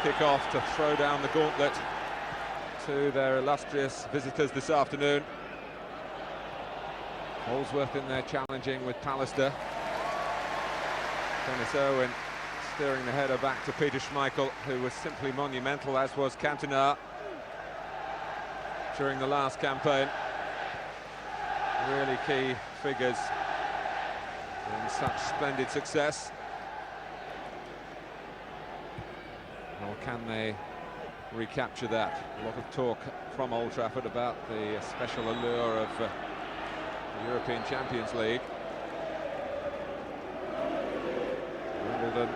kick off to throw down the gauntlet to their illustrious visitors this afternoon. Holsworth in there challenging with Pallister. Dennis Irwin steering the header back to Peter Schmeichel, who was simply monumental, as was Cantona during the last campaign. Really key figures in such splendid success. Or can they recapture that? A lot of talk from Old Trafford about the special allure of the European Champions League. Wimbledon,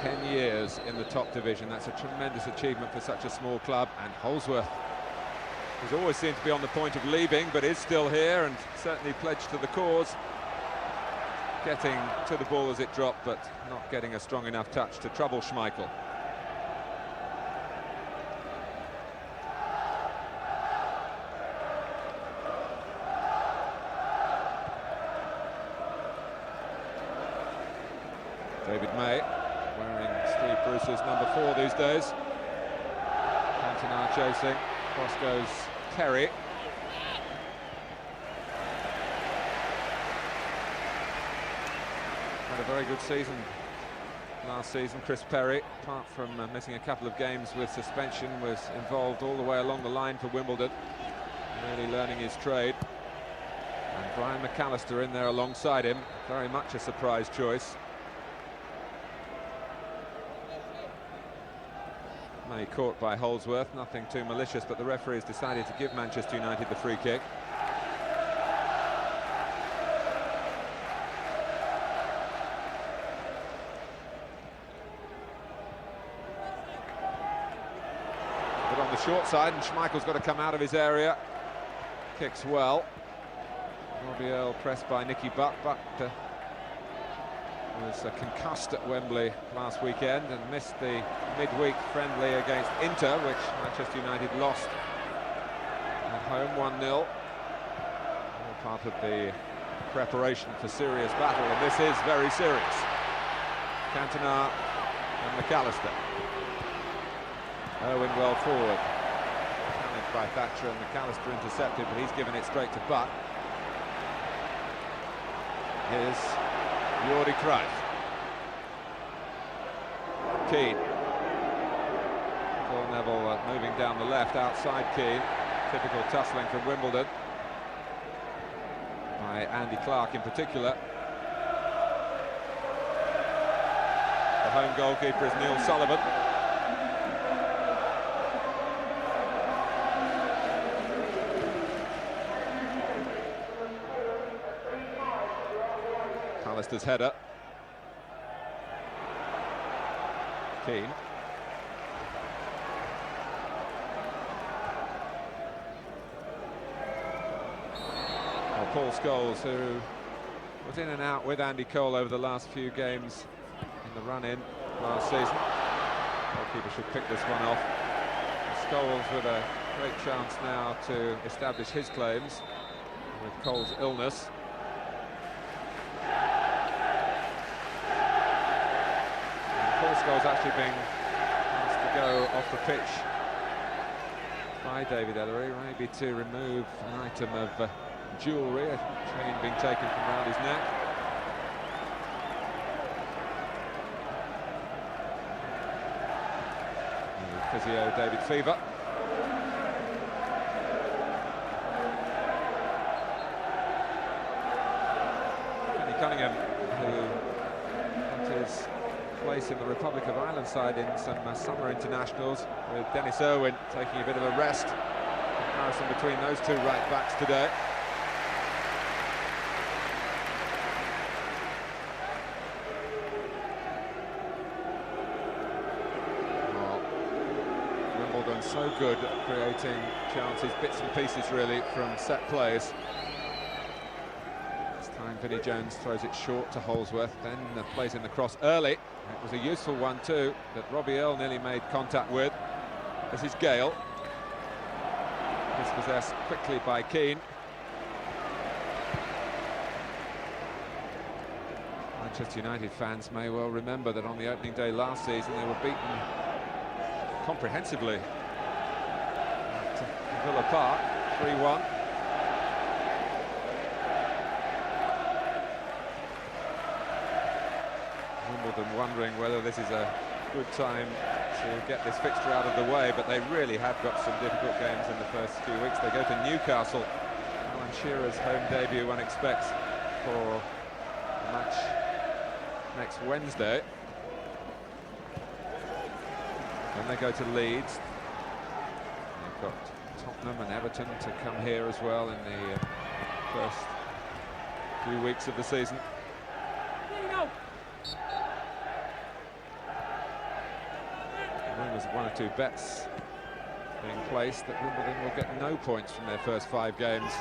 10 years in the top division. That's a tremendous achievement for such a small club. And Holsworth, who's always seemed to be on the point of leaving, but is still here and certainly pledged to the cause. Getting to the ball as it dropped, but not getting a strong enough touch to trouble Schmeichel. David May, wearing Steve Bruce's number 4 these days. Cantona chasing, cross goes Terry. Had a very good season last season. Chris Perry, apart from missing a couple of games with suspension, was involved all the way along the line for Wimbledon, really learning his trade. And Brian McAllister in there alongside him, very much a surprise choice. May caught by Holsworth, nothing too malicious, but the referee has decided to give Manchester United the free kick. But on the short side, and Schmeichel's got to come out of his area. Kicks well. Robbie Earle pressed by Nicky Butt, but was concussed at Wembley last weekend and missed the midweek friendly against Inter, which Manchester United lost at home 1-0. All part of the preparation for serious battle, and this is very serious. Cantona and McAllister. Irwin well forward. Challenged by Thatcher, and McAllister intercepted, but he's given it straight to Butt. Here's Jordi Cruyff. Keane. Phil Neville moving down the left outside Keane. Typical tussling from Wimbledon by Andy Clark in particular. The home goalkeeper is Neil Sullivan. Pallister's header. Keane. Well, Paul Scholes, who was in and out with Andy Cole over the last few games in the run-in last season. Goalkeeper should pick this one off. Scholes with a great chance now to establish his claims with Cole's illness. Scholes actually being asked to go off the pitch by David Ellery, maybe to remove an item of jewellery, a chain being taken from around his neck. And physio David Fever. Kenny Cunningham, who got his place in the Republic of Ireland side in some summer internationals, with Dennis Irwin taking a bit of a rest. Comparison between those two right backs today. Well, Wimbledon so good at creating chances, bits and pieces really, from set plays. This time Vinnie Jones throws it short to Holsworth, then plays in the cross early. It was a useful one too, that Robbie Earle nearly made contact with. This is Gale. Dispossessed quickly by Keane. Manchester United fans may well remember that on the opening day last season they were beaten comprehensively at Villa Park, 3-1. Wimbledon wondering whether this is a good time to get this fixture out of the way, but they really have got some difficult games in the first few weeks. They go to Newcastle, Alan Shearer's home debut, one expects, for a match next Wednesday. Then they go to Leeds. They've got Tottenham and Everton to come here as well in the first few weeks of the season. Rumours of 1 or 2 bets being placed that Wimbledon will get no points from their first 5 games.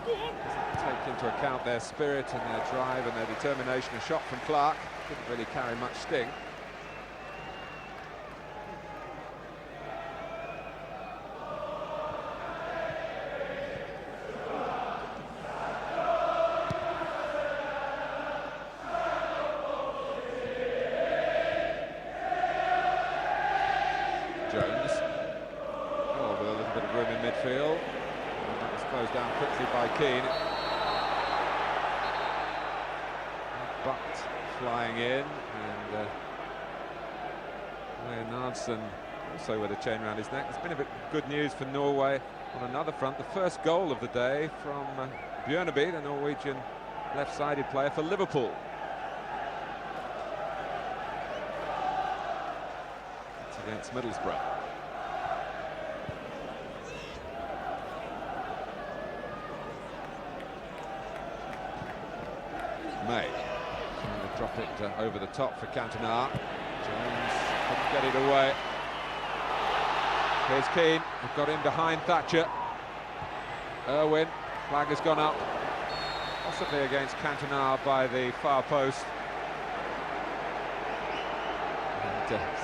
Doesn't take into account their spirit and their drive and their determination. A shot from Clark didn't really carry much sting. Jones, oh, with a little bit of room in midfield, and that was closed down quickly by Keane. But flying in, and Leonardson also with a chain around his neck. It's been a bit good news for Norway on another front. The first goal of the day from Bjørneby, the Norwegian left-sided player for Liverpool. Against Middlesbrough. May trying to drop it over the top for Cantona. Jones couldn't get it away. Here's Keane, we've got him behind Thatcher. Irwin, flag has gone up, possibly against Cantona by the far post.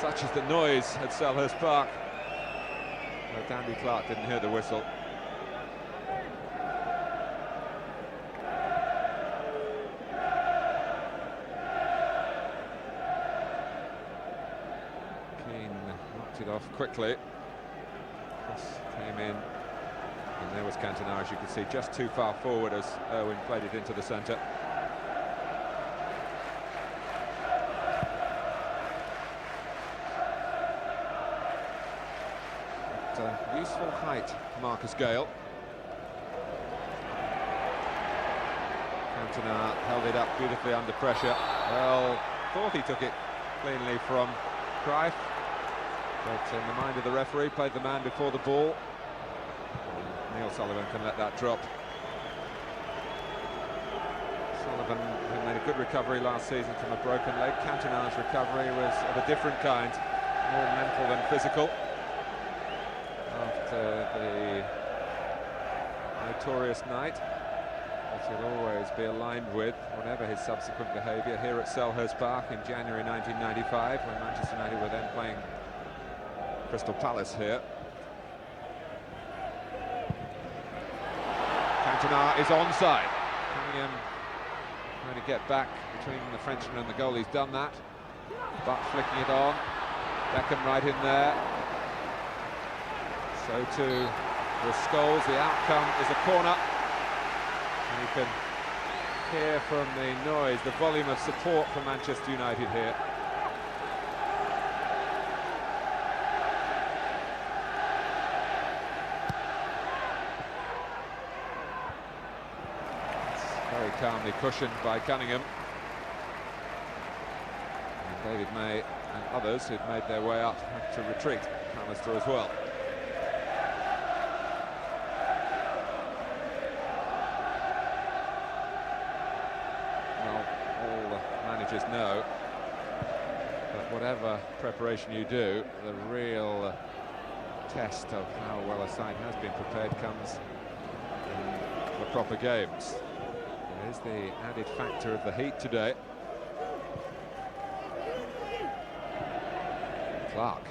Such is the noise at Selhurst Park. But Andy Clark didn't hear the whistle. Keane knocked it off quickly. Cross came in, and there was Cantona, as you can see, just too far forward as Irwin played it into the centre. Useful height, Marcus Gale. Cantona held it up beautifully under pressure. Well, thought he took it cleanly from Cruyff, but in the mind of the referee, played the man before the ball. Neil Sullivan can let that drop. Sullivan, who made a good recovery last season from a broken leg. Cantona's recovery was of a different kind, more mental than physical. After the notorious night that he'll always be aligned with, whatever his subsequent behaviour, here at Selhurst Park in January 1995, when Manchester United were then playing Crystal Palace here. Cantona is onside. Cunningham trying to get back between the Frenchman and the goal. He's done that. But flicking it on. Beckham right in there. So too with Scholes. The outcome is a corner. And you can hear from the noise, the volume of support for Manchester United here. It's very calmly cushioned by Cunningham. And David May and others who've made their way up have to retreat. Pallister as well. Know that whatever preparation you do, the real test of how well a side has been prepared comes in the proper games. There's the added factor of the heat today. Clark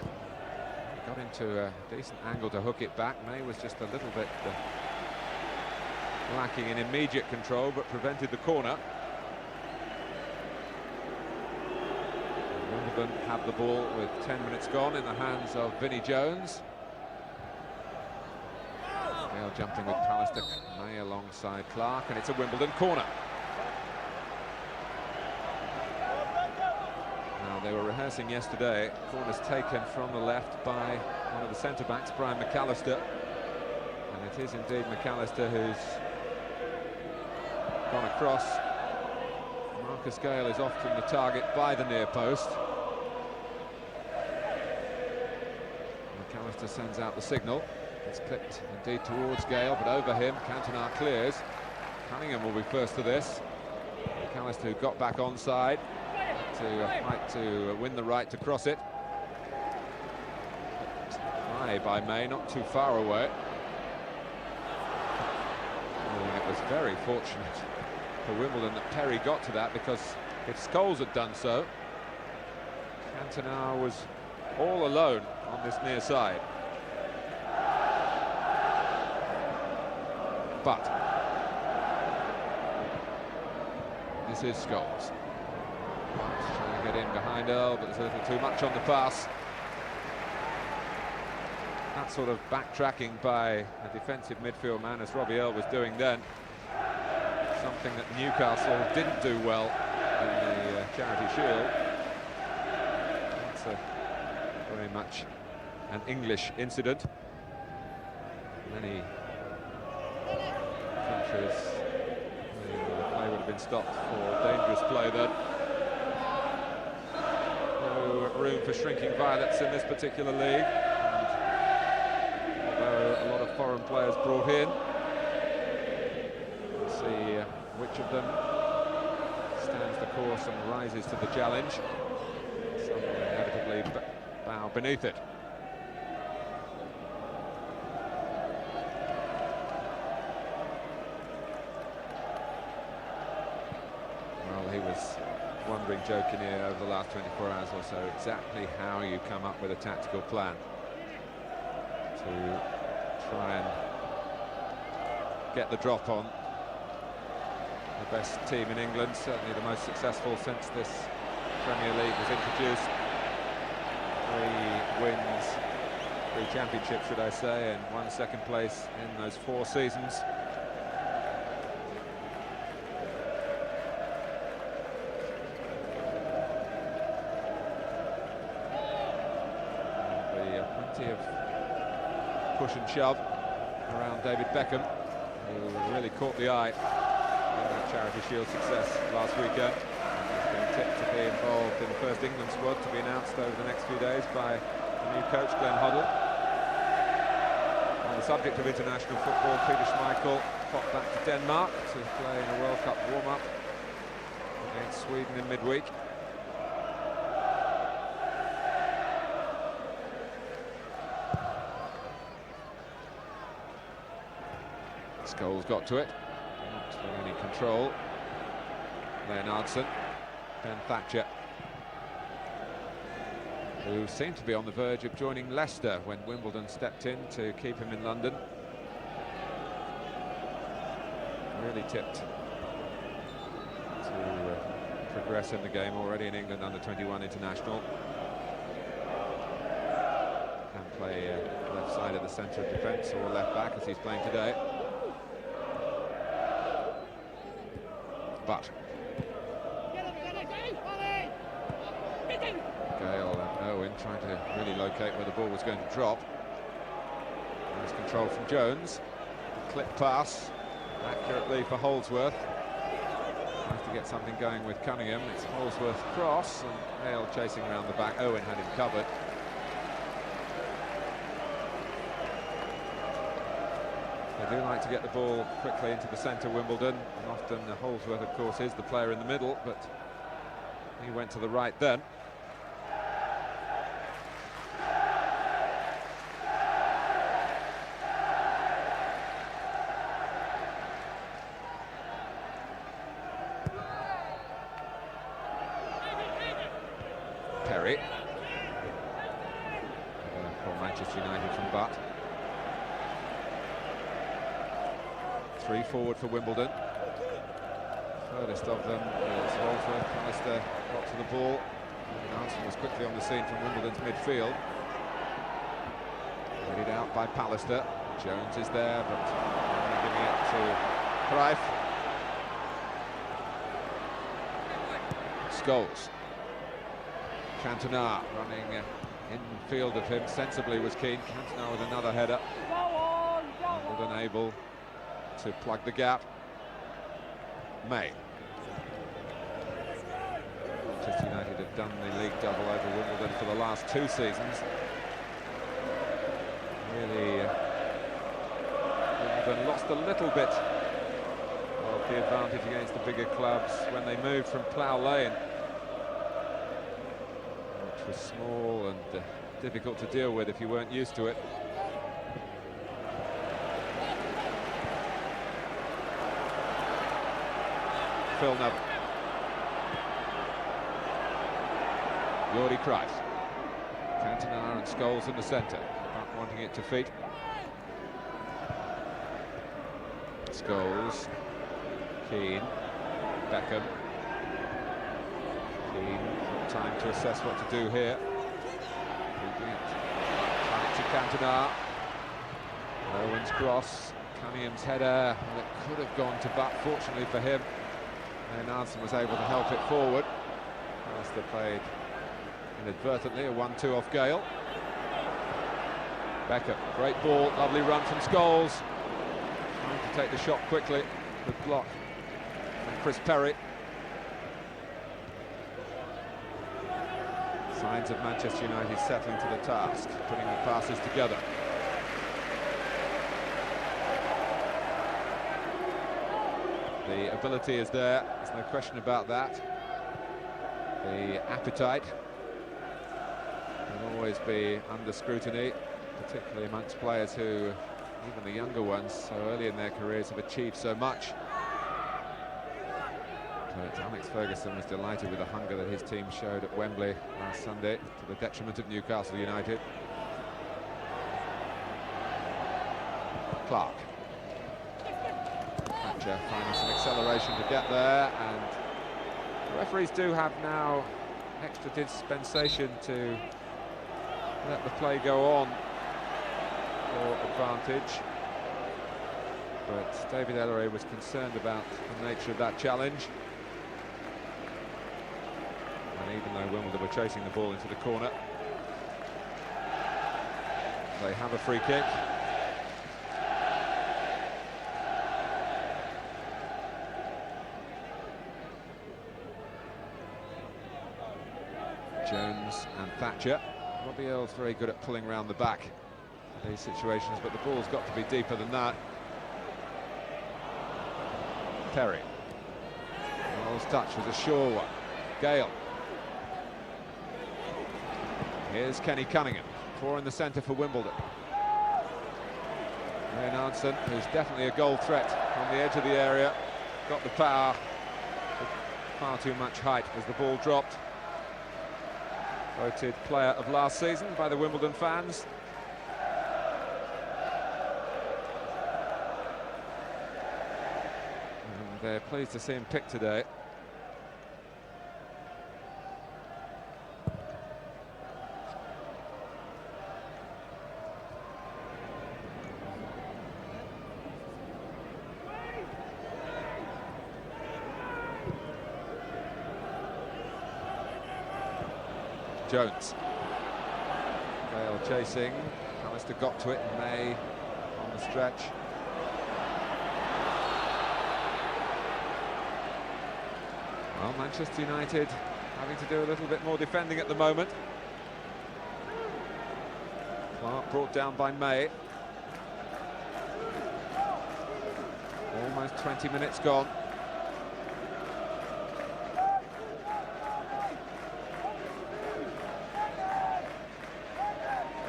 got into a decent angle to hook it back. May was just a little bit lacking in immediate control, but prevented the corner. Wimbledon have the ball with 10 minutes gone in the hands of Vinnie Jones. Gale jumping with Pallister, May alongside Clark, and it's a Wimbledon corner. Now, they were rehearsing yesterday. Corners taken from the left by one of the centre-backs, Brian McAllister. And it is indeed McAllister who's gone across. Marcus Gale is often the target by the near post. McAllister sends out the signal. It's clipped indeed towards Gale, but over him, Cantona clears. Cunningham will be first to this. McAllister, who got back onside to fight to win the right to cross it. High by May, not too far away. It was very fortunate for Wimbledon that Perry got to that, because if Scholes had done so, Cantona was all alone on this near side. But this is Scholes. Trying to get in behind Earl, but there's a little too much on the pass. That sort of backtracking by a defensive midfield man, as Robbie Earl was doing then, something that Newcastle didn't do well in the Charity Shield. It's very much an English incident. Many countries, the play would have been stopped for dangerous play then. No room for shrinking violets in this particular league. And although a lot of foreign players brought in, we'll see which of them stands the course and rises to the challenge. Some will inevitably bow beneath it. He was wondering, Joe Kinnear, over the last 24 hours or so, exactly how you come up with a tactical plan to try and get the drop on the best team in England, certainly the most successful since this Premier League was introduced. 3 wins, 3 championships, should I say, and 1 second place in those 4 seasons. Of push and shove around David Beckham, who really caught the eye in that Charity Shield success last weekend. He's been tipped to be involved in the first England squad, to be announced over the next few days by the new coach, Glenn Hoddle. On the subject of international football, Peter Schmeichel popped back to Denmark to play in a World Cup warm-up against Sweden in midweek. Scholes got to it, not for any control. Leonardson, Ben Thatcher, who seemed to be on the verge of joining Leicester when Wimbledon stepped in to keep him in London. Really tipped to progress in the game, already in England under-21 international. Can play left side of the centre of defence or left back, as he's playing today. But Gale and Owen trying to really locate where the ball was going to drop. Nice control from Jones. Clip pass accurately for Holdsworth. Tries to get something going with Cunningham. It's Holdsworth cross, and Gale chasing around the back. Owen had him covered. They do like to get the ball quickly into the centre, Wimbledon, and often Holdsworth, of course, is the player in the middle, but he went to the right then. Perry. For Manchester United from Butt. Three forward for Wimbledon. Furthest of them is Holdsworth. Pallister got to the ball. Nansen was quickly on the scene from Wimbledon's midfield. Headed out by Pallister. Jones is there, but giving it to Cruyff. Scholes. Cantona running in field of him. Sensibly was Keane. Cantona with another header. Wimbledon able to plug the gap. May. Manchester United have done the league double over Wimbledon for the last 2 seasons. Really, Wimbledon lost a little bit of the advantage against the bigger clubs when they moved from Plough Lane, which was small and difficult to deal with if you weren't used to it. Phil Neville. Jordi Cruyff. Cantona and Scholes in the centre, not wanting it to feet. Scholes. Keane. Beckham. Keane, time to assess what to do here. Keeping it back to Cantona. Owen's cross. Cunningham's header. Well, it could have gone to butt, fortunately for him. And Nansen was able to help it forward. Pallister played inadvertently, a 1-2 off Gale. Beckham, great ball, lovely run from Scholes. Trying to take the shot quickly. Good block from Chris Perry. Signs of Manchester United settling to the task, putting the passes together. The ability is there, there's no question about that. The appetite can always be under scrutiny, particularly amongst players who, even the younger ones, so early in their careers, have achieved so much. But Alex Ferguson was delighted with the hunger that his team showed at Wembley last Sunday, to the detriment of Newcastle United. Clark. Finding some acceleration to get there, and the referees do have now extra dispensation to let the play go on for advantage. But David Elleray was concerned about the nature of that challenge. And even though Wimbledon were chasing the ball into the corner, they have a free kick. Jones and Thatcher. Robbie Earle's very good at pulling round the back in these situations, but the ball's got to be deeper than that. Perry. Earle's touch was a sure one. Gale. Here's Kenny Cunningham. 4 in the centre for Wimbledon. Nansen, who's definitely a goal threat on the edge of the area, got the power, but far too much height as the ball dropped. Voted player of last season by the Wimbledon fans. And they're pleased to see him picked today. Jones. Gale chasing. Pallister got to it. May on the stretch. Well, Manchester United having to do a little bit more defending at the moment. Clark brought down by May. Almost 20 minutes gone.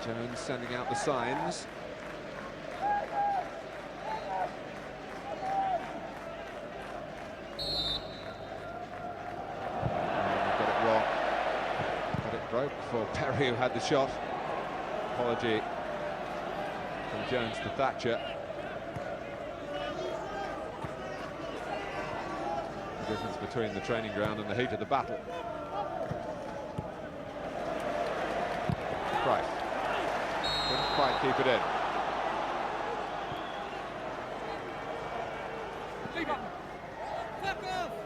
Jones sending out the signs. Got it wrong. But it broke for Perry, who had the shot. Apology from Jones to Thatcher. difference between the training ground and the heat of the battle. Cruyff couldn't quite keep it in.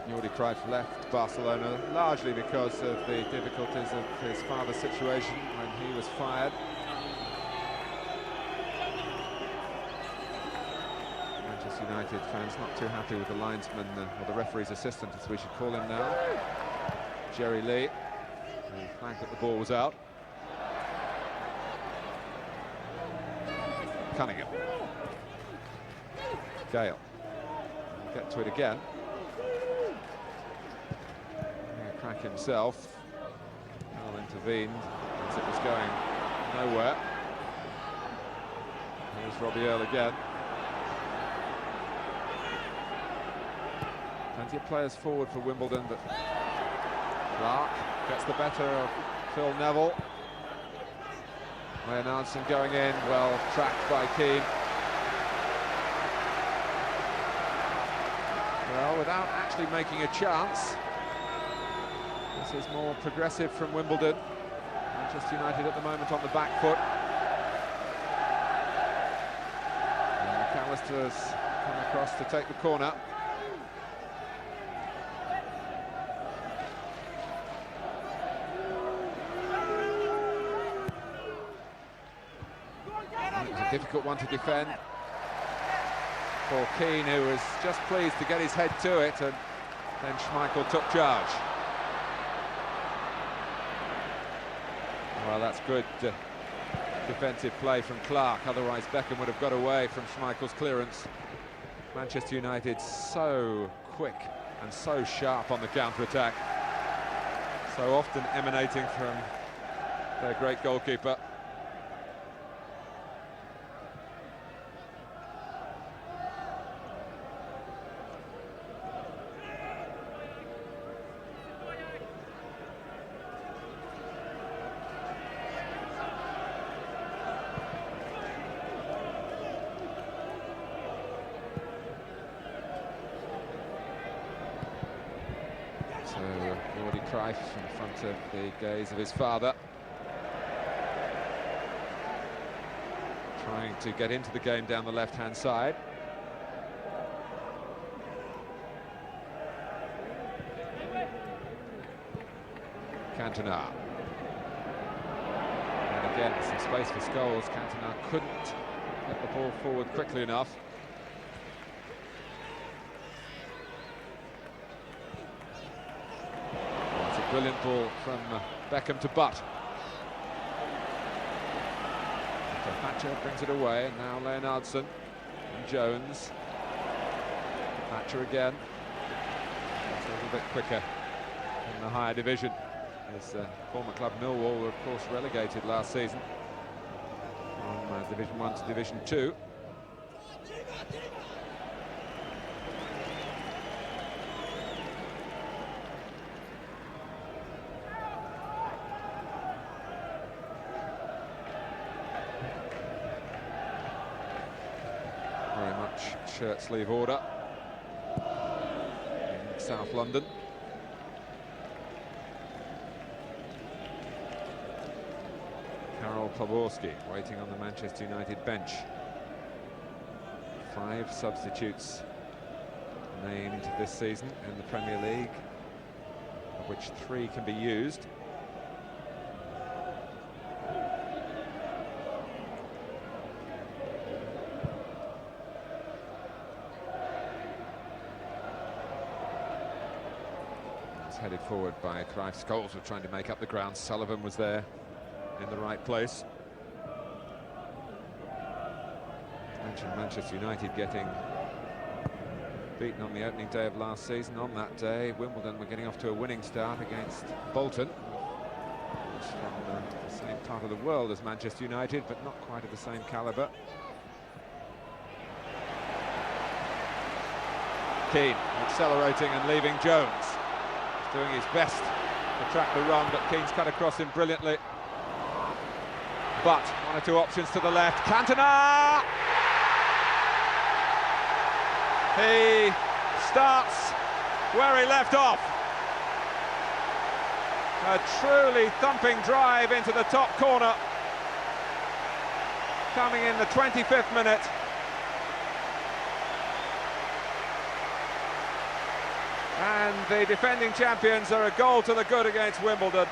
Jordi Cruyff left Barcelona largely because of the difficulties of his father's situation when he was fired. Manchester United fans not too happy with the linesman, or the referee's assistant as we should call him now, Jerry Lee, who flagged that the ball was out. Cunningham. Gale. We'll get to it again. Crack himself. Well intervened as it was going nowhere. Here's Robbie Earle again. Plenty of players forward for Wimbledon, but Clark gets the better of Phil Neville. Leonardson going in, well tracked by Keane. Well, without actually making a chance. This is more progressive from Wimbledon. Manchester United at the moment on the back foot. And McAllister's come across to take the corner. A difficult one to defend for Keane, who was just pleased to get his head to it, and then Schmeichel took charge. Well, that's good defensive play from Clark, otherwise Beckham would have got away from Schmeichel's clearance. Manchester United so quick and so sharp on the counter-attack, so often emanating from their great goalkeeper. So Jordi Cruyff in front of the gaze of his father, trying to get into the game down the left-hand side. Cantona. And again, some space for Scholes. Cantona couldn't get the ball forward quickly enough. Brilliant ball from Beckham to Butt. So Thatcher brings it away, and now Leonardson and Jones. Thatcher again. It's a little bit quicker in the higher division. His former club Millwall were of course relegated last season from Division 1 to Division 2. Very much shirt sleeve order in South London. Karol Poborski waiting on the Manchester United bench. 5 substitutes named this season in the Premier League, of which 3 can be used. Headed forward by Cruyff. Scholes were trying to make up the ground. Sullivan was there in the right place. Mentioned Manchester United getting beaten on the opening day of last season. On that day, Wimbledon were getting off to a winning start against Bolton, from the same part of the world as Manchester United, but not quite of the same calibre. Keane accelerating and leaving Jones. Doing his best to track the run, but Keane's cut across him brilliantly. But 1 or 2 options to the left. Cantona! He starts where he left off. A truly thumping drive into the top corner, coming in the 25th minute. And the defending champions are a goal to the good against Wimbledon.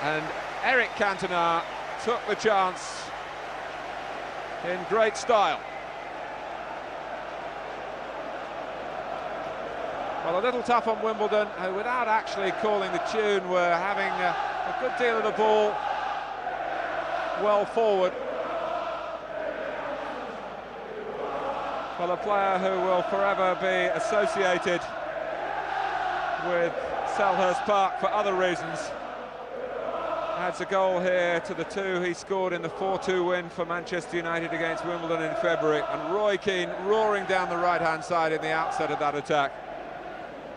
And Eric Cantona took the chance in great style. Well, a little tough on Wimbledon, who without actually calling the tune were having a good deal of the ball well forward. Well, a player who will forever be associated with Selhurst Park for other reasons. Adds a goal here to the two he scored in the 4-2 win for Manchester United against Wimbledon in February. And Roy Keane roaring down the right-hand side in the outset of that attack.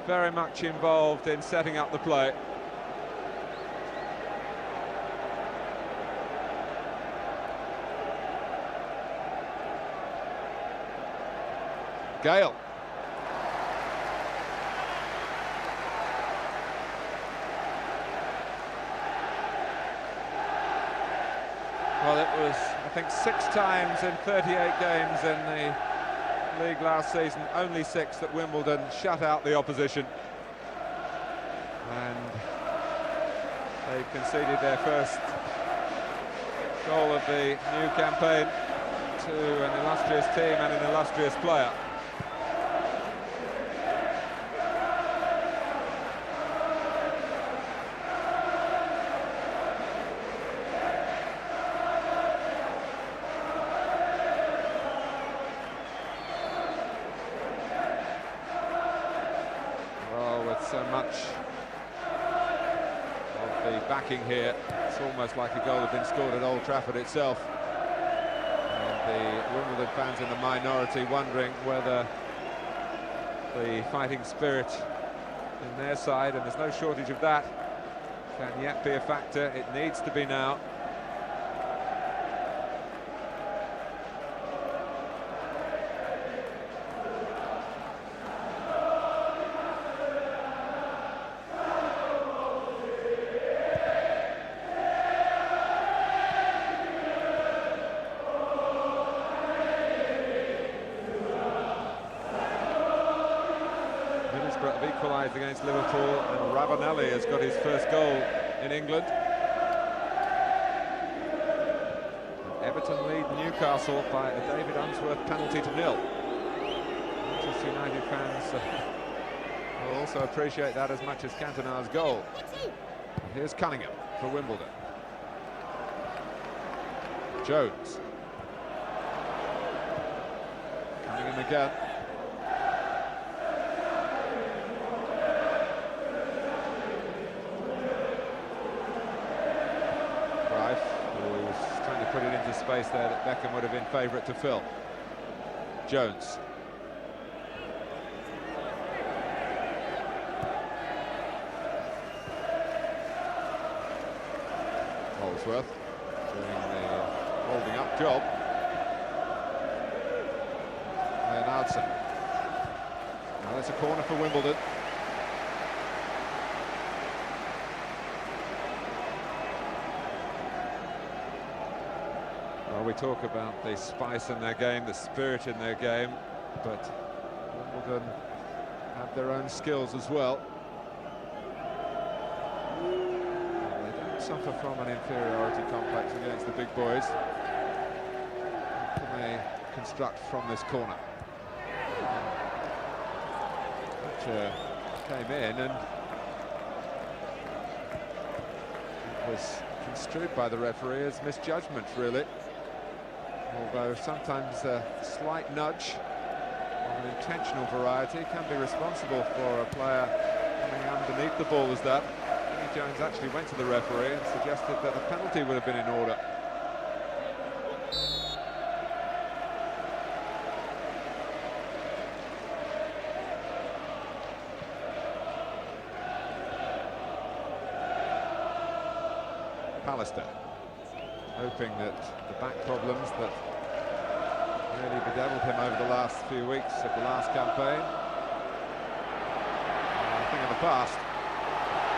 Very much involved in setting up the play. Gale. Well, it was, I think, 6 times in 38 games in the league last season, only 6 that Wimbledon shut out the opposition. And they've conceded their first goal of the new campaign to an illustrious team and an illustrious player. So much of the backing here, it's almost like a goal had been scored at Old Trafford itself. And the Wimbledon fans in the minority wondering whether the fighting spirit in their side, and there's no shortage of that, can yet be a factor. It needs to be now. Have equalised against Liverpool, and Ravanelli has got his first goal in England. And Everton lead Newcastle by a David Unsworth penalty to 0. Manchester United fans will also appreciate that as much as Cantona's goal. And here's Cunningham for Wimbledon. Jones. Cunningham again. Put it into space there that Beckham would have been favourite to fill. Jones. Holdsworth doing the holding up job. Leonardson. Now that's a corner for Wimbledon. Well, we talk about the spice in their game, the spirit in their game, but Wimbledon have their own skills as well. And they don't suffer from an inferiority complex against the big boys. What can they construct from this corner? Which came in, and it was construed by the referee as misjudgment, really. Although sometimes a slight nudge of an intentional variety can be responsible for a player coming underneath the ball as that. Vinnie Jones actually went to the referee and suggested that a penalty would have been in order. Pallister, hoping that the back problems that Really bedeviled him over the last few weeks of the last campaign. A thing of the past.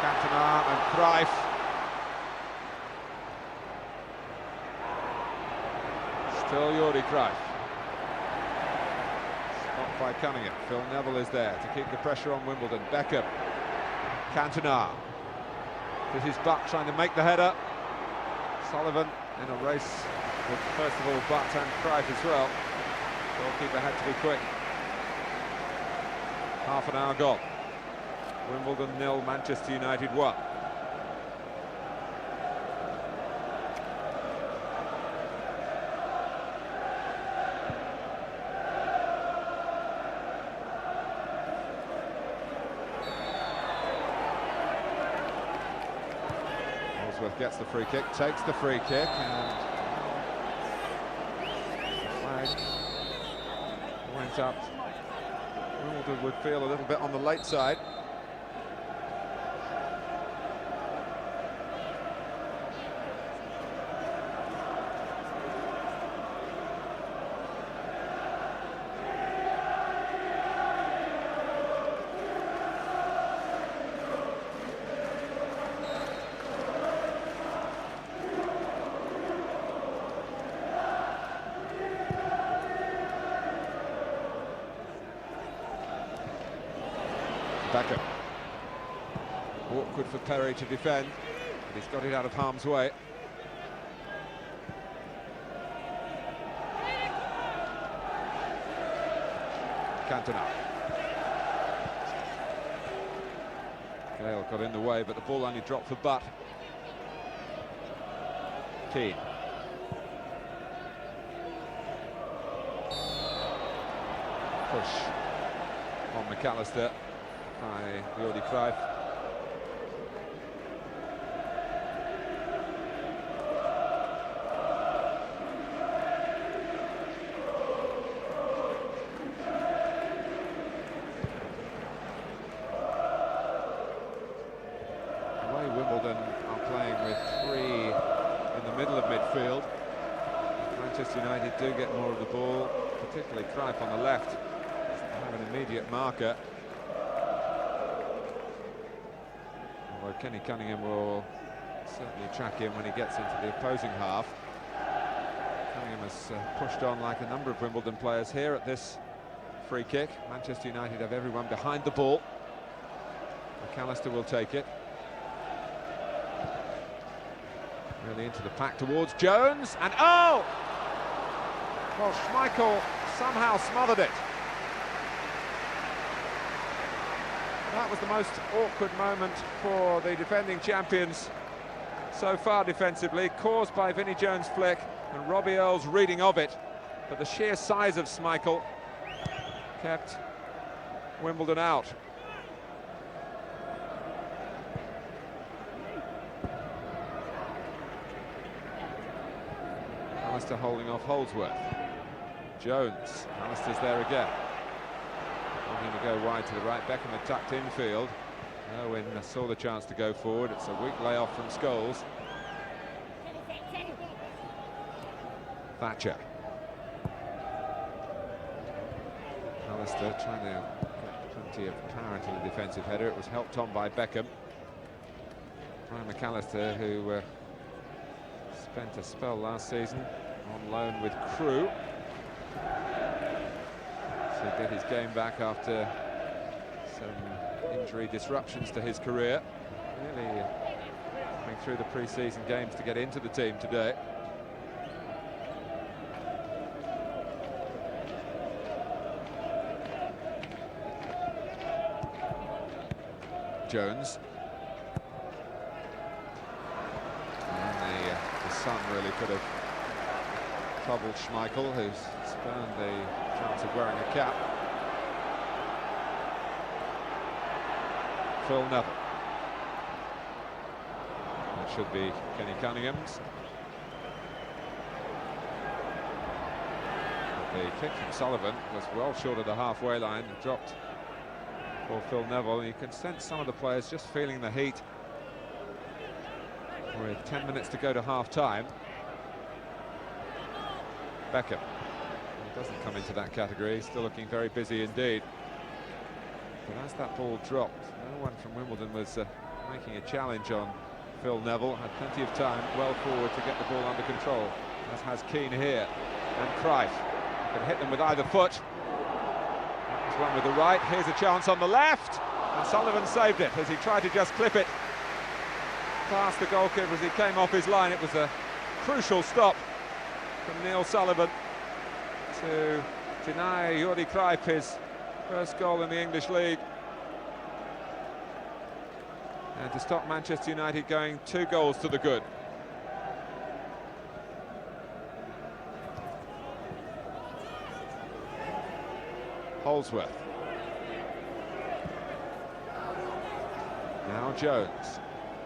Cantona and Cruyff. Still Jordi Cruyff. Stopped by Cunningham. Phil Neville is there to keep the pressure on Wimbledon. Beckham. Cantona. With his butt trying to make the header. Sullivan in a race with, first of all, Butt and Cruyff as well. Goalkeeper had to be quick. Half an hour gone. Wimbledon 0, Manchester United 1. Holdsworth gets the free kick, takes the free kick, and the flag went up. Wimbledon would feel a little bit on the late side. Beckham. Awkward for Perry to defend, but he's got it out of harm's way. Cantona. Gale got in the way, but the ball only dropped for Butt. Keane. Push on McAllister by Jordi Cruyff. The way Wimbledon are playing with three in the middle of midfield, Manchester United do get more of the ball, particularly Cruyff on the left. Doesn't have an immediate marker. Although Kenny Cunningham will certainly track him when he gets into the opposing half. Cunningham has pushed on like a number of Wimbledon players here at this free kick. Manchester United have everyone behind the ball. McAllister will take it. Really into the pack towards Jones, and oh! Well, Schmeichel somehow smothered it. That was the most awkward moment for the defending champions so far defensively, caused by Vinnie Jones' flick and Robbie Earle's reading of it. But the sheer size of Schmeichel kept Wimbledon out. Alistair holding off Holdsworth. Jones, Alistair's there again. Looking to go wide to the right. Beckham had tucked infield. Owen saw the chance to go forward. It's a weak layoff from Scholes. Thatcher. Alistair trying to get plenty of power into the defensive header. It was helped on by Beckham. Brian McAllister, who spent a spell last season on loan with Crewe. To get his game back after some injury disruptions to his career. Really coming through the pre-season games to get into the team today. Jones. And the sun really could have troubled Schmeichel, who's spurned the chance of wearing a cap. Phil Neville. That should be Kenny Cunningham's. The kick from Sullivan was well short of the halfway line and dropped for Phil Neville. And you can sense some of the players just feeling the heat with 10 minutes to go to half-time. Beckham. He doesn't come into that category. He's still looking very busy indeed. But as that ball dropped, no one from Wimbledon was making a challenge on Phil Neville. Had plenty of time well forward to get the ball under control, as has Keane here. And Cruyff can hit them with either foot. That was one with the right. Here's a chance on the left. And Sullivan saved it as he tried to just clip it past the goalkeeper as he came off his line. It was a crucial stop from Neil Sullivan to deny Jordi Cruyff his first goal in the English league, and to stop Manchester United going 2 goals to the good. Holdsworth. Now Jones.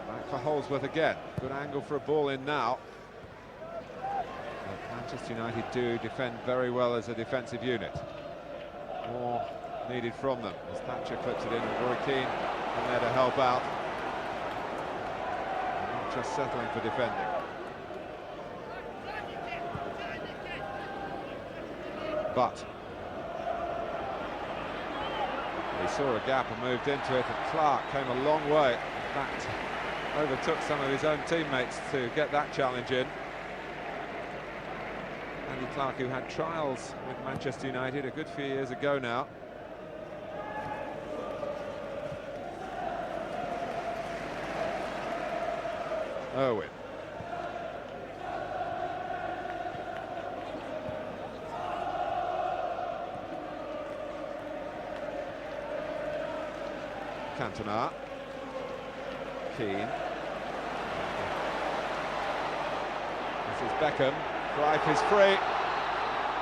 Back for Holdsworth again. Good angle for a ball in now. But Manchester United do defend very well as a defensive unit. More needed from them as Thatcher clips it in, and Roy Keane in there to help out. And not just settling for defending. But he saw a gap and moved into it, and Clark came a long way. In fact, overtook some of his own teammates to get that challenge in. Andy Clark, who had trials with Manchester United a good few years ago now. Irwin. Cantona. Keane. This is Beckham. Cruyff is free.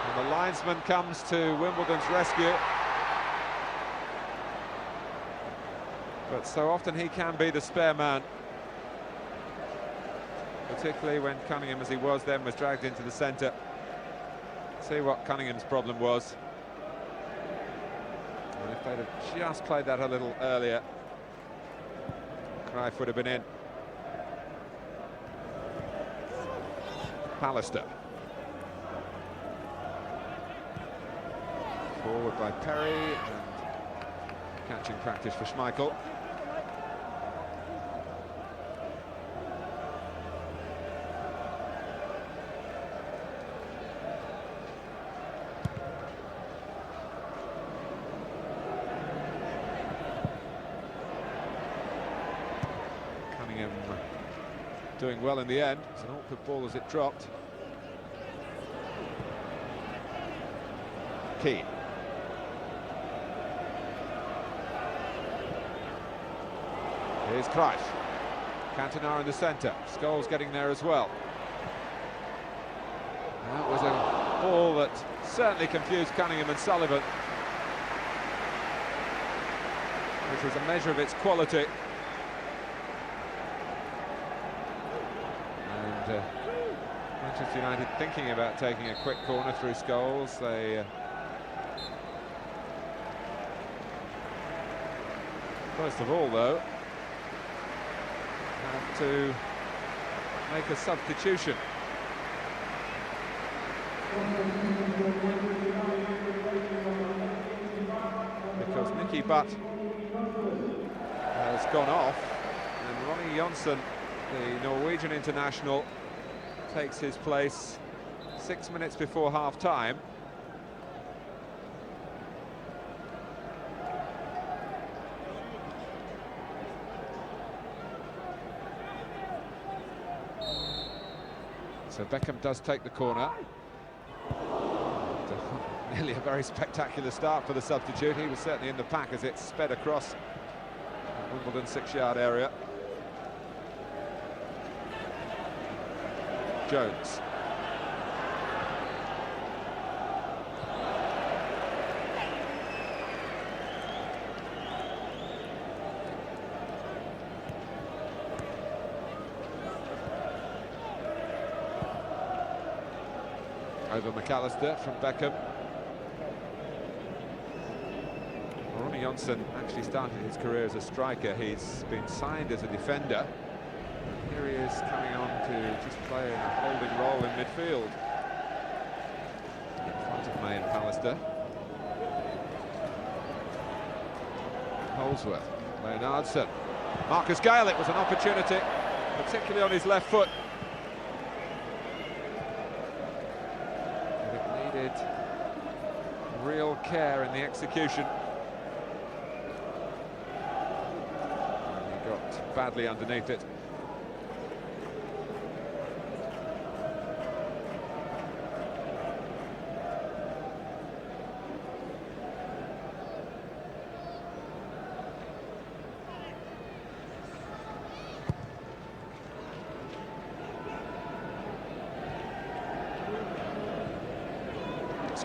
And the linesman comes to Wimbledon's rescue. But so often he can be the spare man. Particularly when Cunningham, as he was then, was dragged into the centre. See what Cunningham's problem was. And if they'd have just played that a little earlier, Cruyff would have been in. Pallister. Forward by Perry, and catching practice for Schmeichel. Doing well in the end. It's an awkward ball as it dropped. Keane. Here's Cruyff. Cantona in the centre. Scholes getting there as well. And that was a ball that certainly confused Cunningham and Sullivan, which was a measure of its quality. Manchester United thinking about taking a quick corner through Scholes. They first of all, though, had to make a substitution. Because Nicky Butt has gone off, and Ronny Johnsen, the Norwegian international, takes his place 6 minutes before half-time. So Beckham does take the corner. Nearly a very spectacular start for the substitute. He was certainly in the pack as it sped across Wimbledon 6-yard area. Jones. Over McAllister from Beckham. Ronny Johnsen actually started his career as a striker. He's been signed as a defender. Here he is coming on to just play a holding role in midfield in front of May and Pallister. Holdsworth, Leonardson, Marcus Gale. It was an opportunity, particularly on his left foot. But it needed real care in the execution. And he got badly underneath it.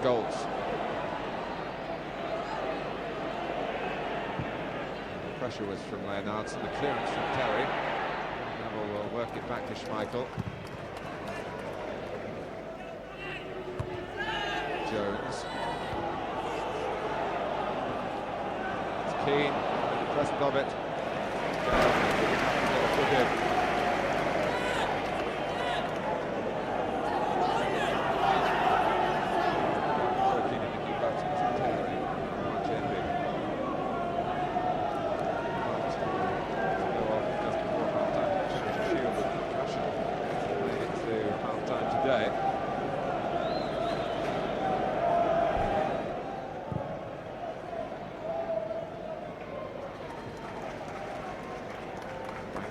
Goals. The pressure was from Leonardson, the clearance from Terry. Neville will work it back to Schmeichel. Jones. It's Keane, the present of it. Good.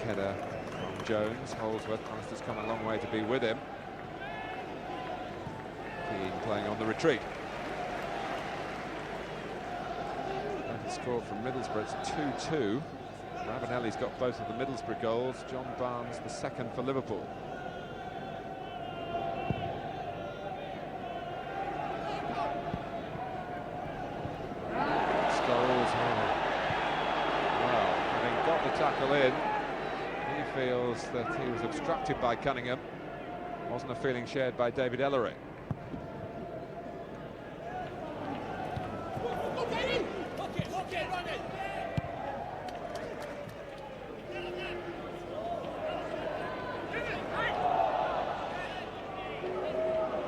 Header from Jones. Holdsworth, Pallister's come a long way to be with him. Keane playing on the retreat. And score from Middlesbrough, it's 2-2. Ravanelli's got both of the Middlesbrough goals. John Barnes the second for Liverpool. Scholes, well, having got the tackle in, he feels that he was obstructed by Cunningham. Wasn't a feeling shared by David Ellery.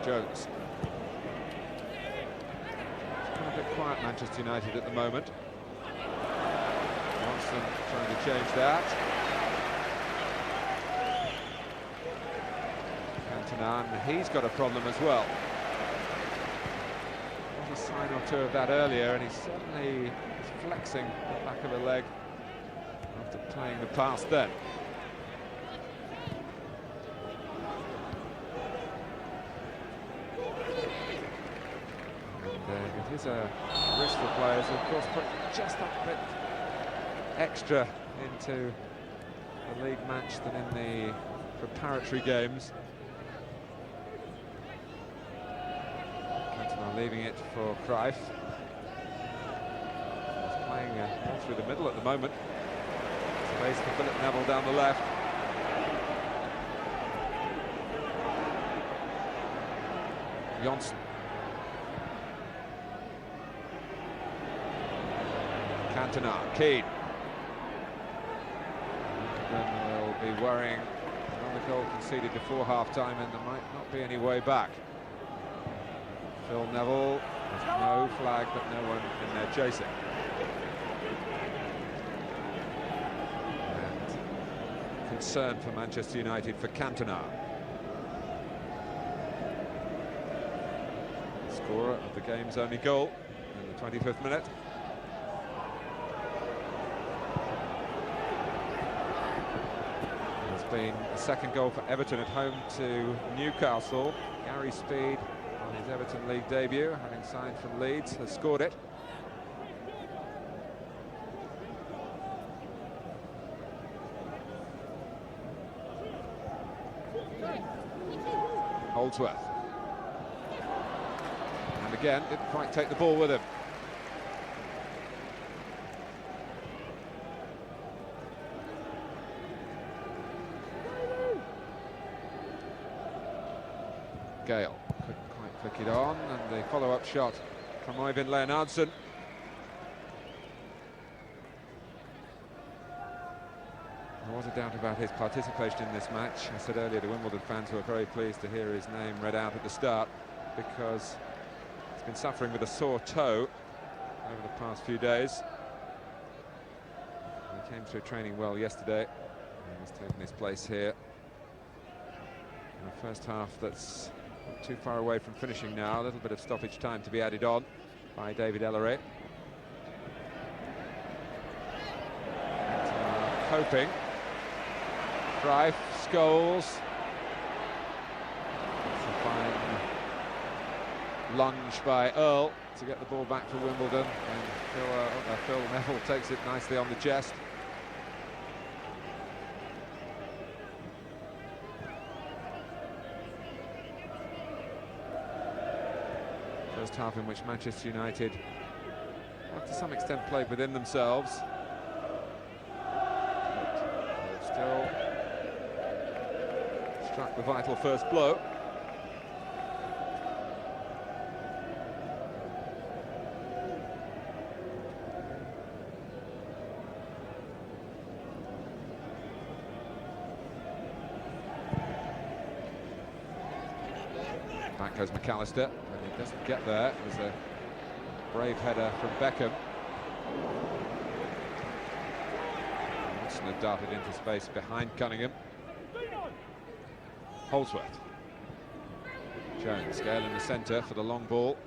Jones. It's kind of a bit quiet, Manchester United at the moment. Johnson trying to change that. And he's got a problem as well. There was a sign or two of that earlier, and he certainly is flexing the back of the leg after playing the pass then. And it is a risk for players, of course, put just that bit extra into the league match than in the preparatory games. Leaving it for Cruyff. He's playing all through the middle at the moment. Space for Philip Neville down the left. Johnson. Cantona, Keane. Then they'll be worrying. Another goal conceded before half-time, and there might not be any way back. Phil Neville, there's no flag, but no one in there chasing. And concern for Manchester United for Cantona. Scorer of the game's only goal in the 25th minute. There's been a second goal for Everton at home to Newcastle. Gary Speed, on his Everton League debut, having signed from Leeds, has scored it. Holdsworth. And again, didn't quite take the ball with him. Gale couldn't quite flick it on, and the follow-up shot from Øyvind Leonardson. There was a doubt about his participation in this match. I said earlier, the Wimbledon fans were very pleased to hear his name read out at the start, because He's been suffering with a sore toe over the past few days. He came through training well yesterday and has taken his place here in the first half that's not too far away from finishing now. A little bit of stoppage time to be added on by David Elleray. Hoping. Drive, Scholes. It's a fine lunge by Earl to get the ball back for Wimbledon, and Phil Neville takes it nicely on the chest. First half in which Manchester United, well, to some extent, played within themselves. But still struck the vital first blow. Back goes McAllister, but he doesn't get there. It was a brave header from Beckham. Watson had darted into space behind Cunningham. Holdsworth. Jones, Gale in the centre for the long ball.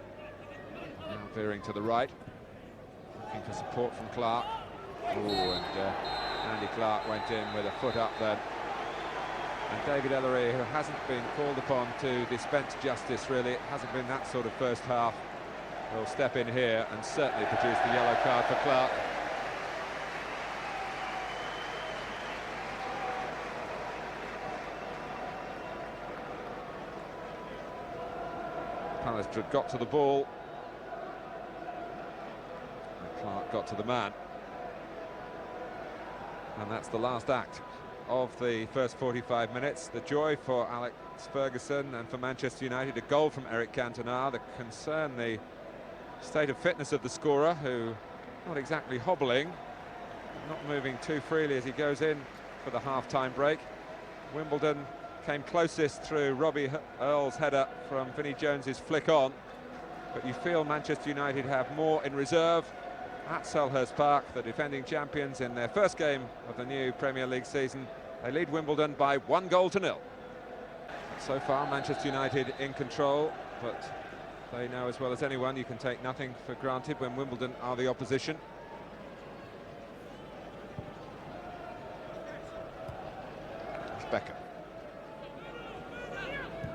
Now veering to the right. Looking for support from Clark. Oh, and Andy Clark went in with a foot up then. And David Elleray, who hasn't been called upon to dispense justice really, it hasn't been that sort of first half, will step in here and certainly produce the yellow card for Clark. Pallister got to the ball, and Clark got to the man. And that's the last act of the first 45 minutes. The joy for Alex Ferguson and for Manchester United, a goal from Eric Cantona. The concern, the state of fitness of the scorer, who not exactly hobbling, not moving too freely as he goes in for the half-time break. Wimbledon came closest through Robbie Earl's header from Vinnie Jones's flick on, but you feel Manchester United have more in reserve at Selhurst Park, the defending champions in their first game of the new Premier League season. They lead Wimbledon by 1-0. So far, Manchester United in control, but they know as well as anyone you can take nothing for granted when Wimbledon are the opposition. It's Beckham.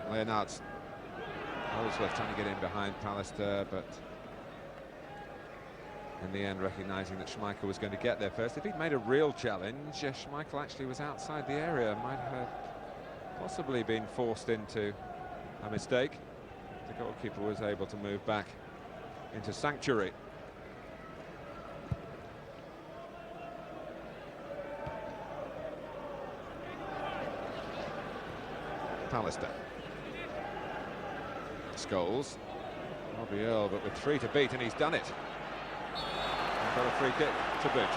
Leonard's. Holdsworth trying to get in behind Pallister, but in the end recognising that Schmeichel was going to get there first. If he'd made a real challenge, Schmeichel actually was outside the area, might have possibly been forced into a mistake. The goalkeeper was able to move back into sanctuary. Pallister. Scholes. Robbie Earl, but with 3 to beat, and he's done it. Got a free kick to boot.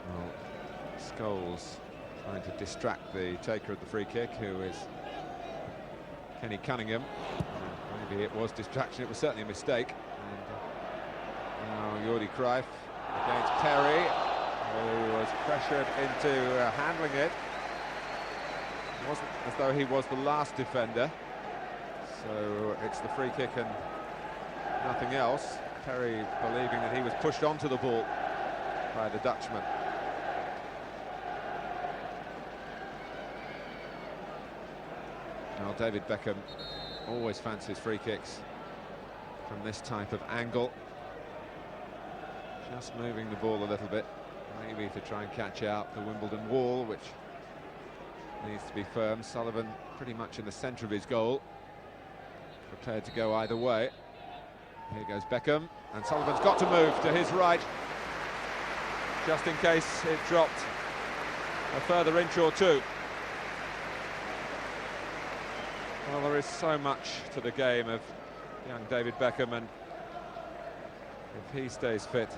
Well, Scholes trying to distract the taker of the free kick, who is Kenny Cunningham. Maybe it was distraction, it was certainly a mistake. Now Jordi Cruyff against Perry, who was pressured into handling it. It wasn't as though he was the last defender, so it's the free kick and nothing else. Perry believing that he was pushed onto the ball by the Dutchman. Now David Beckham always fancies free kicks from this type of angle. Just moving the ball a little bit, maybe to try and catch out the Wimbledon wall, which needs to be firm. Sullivan pretty much in the centre of his goal, prepared to go either way. Here goes Beckham, and Sullivan's got to move to his right, just in case it dropped a further inch or two. Well, there is so much to the game of young David Beckham, and if he stays fit,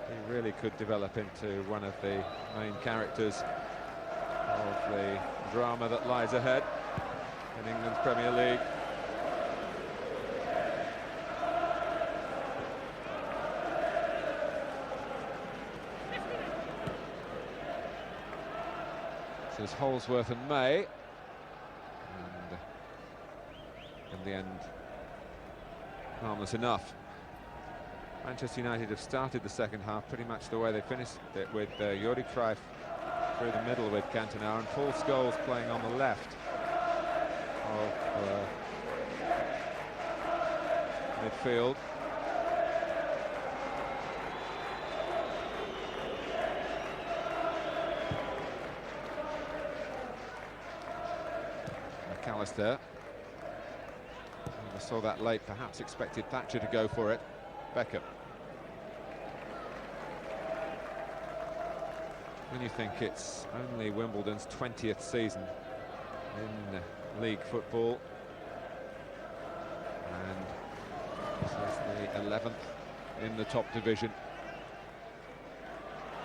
he really could develop into one of the main characters of the drama that lies ahead in England's Premier League. So it's Holsworth and May, and in the end, harmless enough. Manchester United have started the second half pretty much the way they finished it, with Jordi Cruyff through the middle with Cantona and Paul Scholes playing on the left of midfield. McAllister. I saw that late, perhaps expected Thatcher to go for it. Beckham. When you think it's only Wimbledon's 20th season in league football, and this is the 11th in the top division.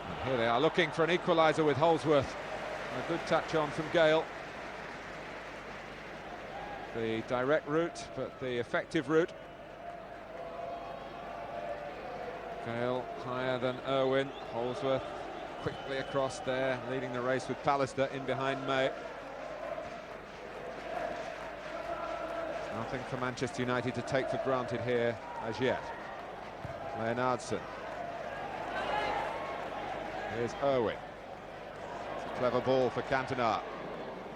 And here they are looking for an equaliser with Holsworth. A good touch on from Gale. The direct route, but the effective route. Gale higher than Irwin. Holsworth quickly across there, leading the race with Pallister in behind May. Nothing for Manchester United to take for granted here as yet. Leonardson. Here's Irwin. It's a clever ball for Cantona.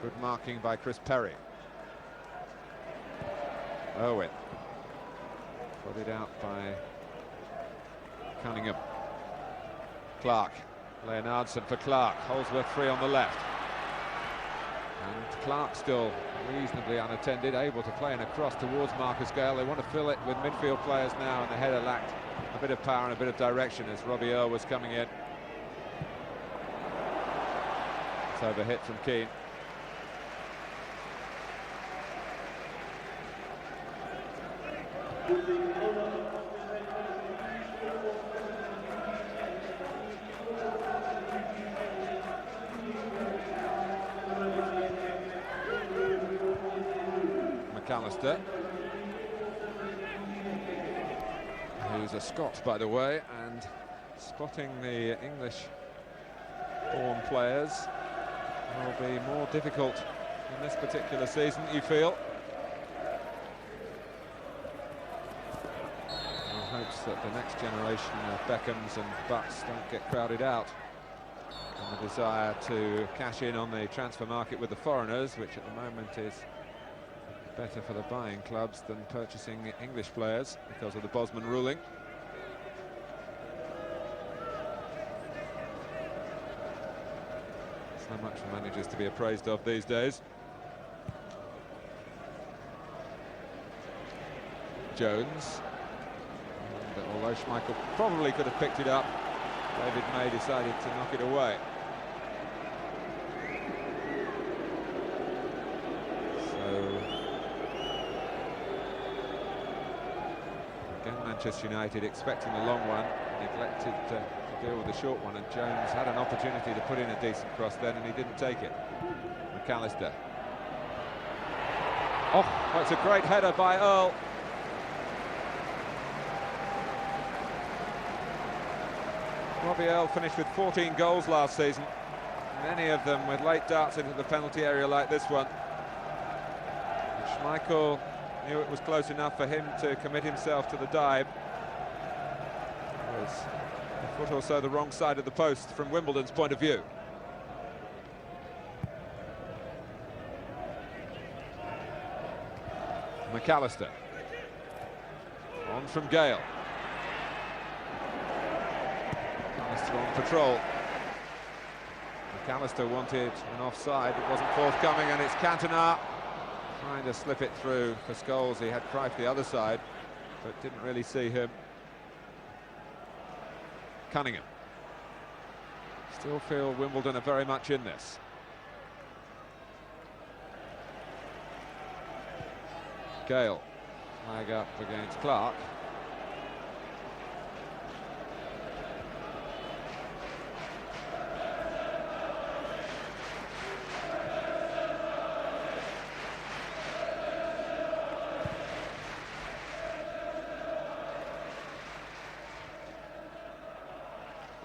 Good marking by Chris Perry. Irwin. Put it out by Cunningham. Clark. Leonardson for Clark. Holsworth free on the left. And Clark still reasonably unattended, able to play in a cross towards Marcus Gale. They want to fill it with midfield players now, and the header lacked a bit of power and a bit of direction as Robbie Earle was coming in. It's over hit from Keane. McAllister, who's a Scot by the way, and spotting the English-born players will be more difficult in this particular season, you feel. Hopes that the next generation of Beckhams and Butts don't get crowded out, and the desire to cash in on the transfer market with the foreigners, which at the moment is better for the buying clubs than purchasing English players because of the Bosman ruling. So much for managers to be appraised of these days. Jones. Although Schmeichel probably could have picked it up, David May decided to knock it away. So again, Manchester United expecting the long one, neglected to deal with the short one, and Jones had an opportunity to put in a decent cross then, and he didn't take it. McAllister. Oh, that's a great header by Earle. Robbie Earle finished with 14 goals last season, many of them with late darts into the penalty area like this one. And Schmeichel knew it was close enough for him to commit himself to the dive. It was a foot or so the wrong side of the post from Wimbledon's point of view. McAllister. On from Gale. On patrol. McAllister wanted an offside, it wasn't forthcoming, and it's Cantona trying to slip it through for Scholes. He had Cruyff the other side, but didn't really see him. Cunningham. Still feel Wimbledon are very much in this. Gale. flag up against Clark.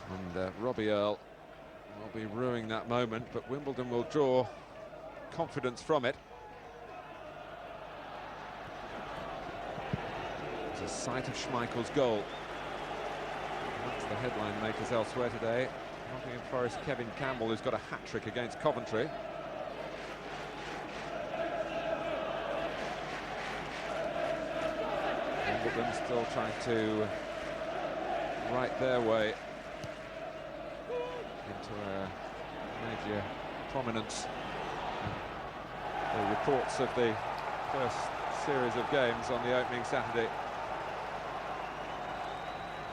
And Robbie Earle will be ruining that moment, but Wimbledon will draw confidence from it. It's a sight of Schmeichel's goal. That's the headline makers elsewhere today. Nottingham Forest Kevin Campbell, who's got a hat-trick against Coventry. Wimbledon still trying to right their way into a major prominence. The reports of the first series of games on the opening Saturday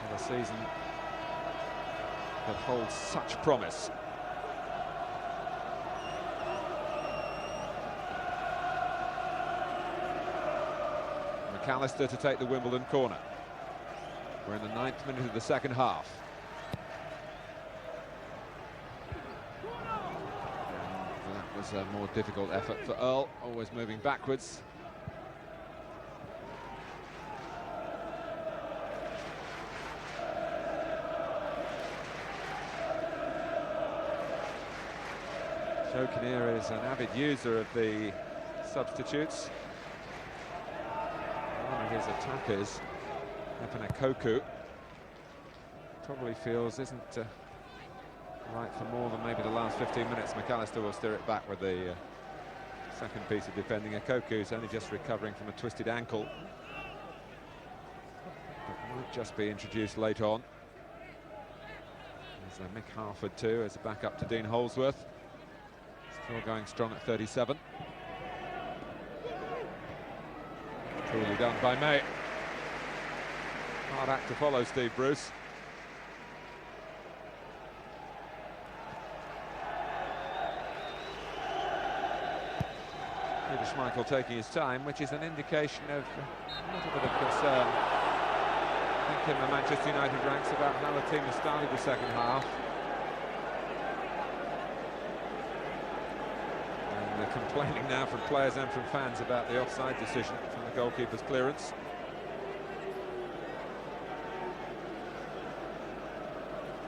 of a season that holds such promise. McAllister to take the Wimbledon corner. We're in the 9th minute of the second half. And that was a more difficult effort for Earle, always moving backwards. Joe Kinnear is an avid user of the substitutes. One of his attackers, Koku, probably feels isn't right for more than maybe the last 15 minutes. McAllister will steer it back with the second piece of defending. Koku's only just recovering from a twisted ankle, but might just be introduced late on. There's Mick Harford too as a backup to Dean Holsworth. Still going strong at 37. Truly done by May. Hard act to follow, Steve Bruce. Peter Schmeichel taking his time, which is an indication of a little bit of concern, I think, in the Manchester United ranks about how the team has started the second half. And they're complaining now from players and from fans about the offside decision from the goalkeeper's clearance.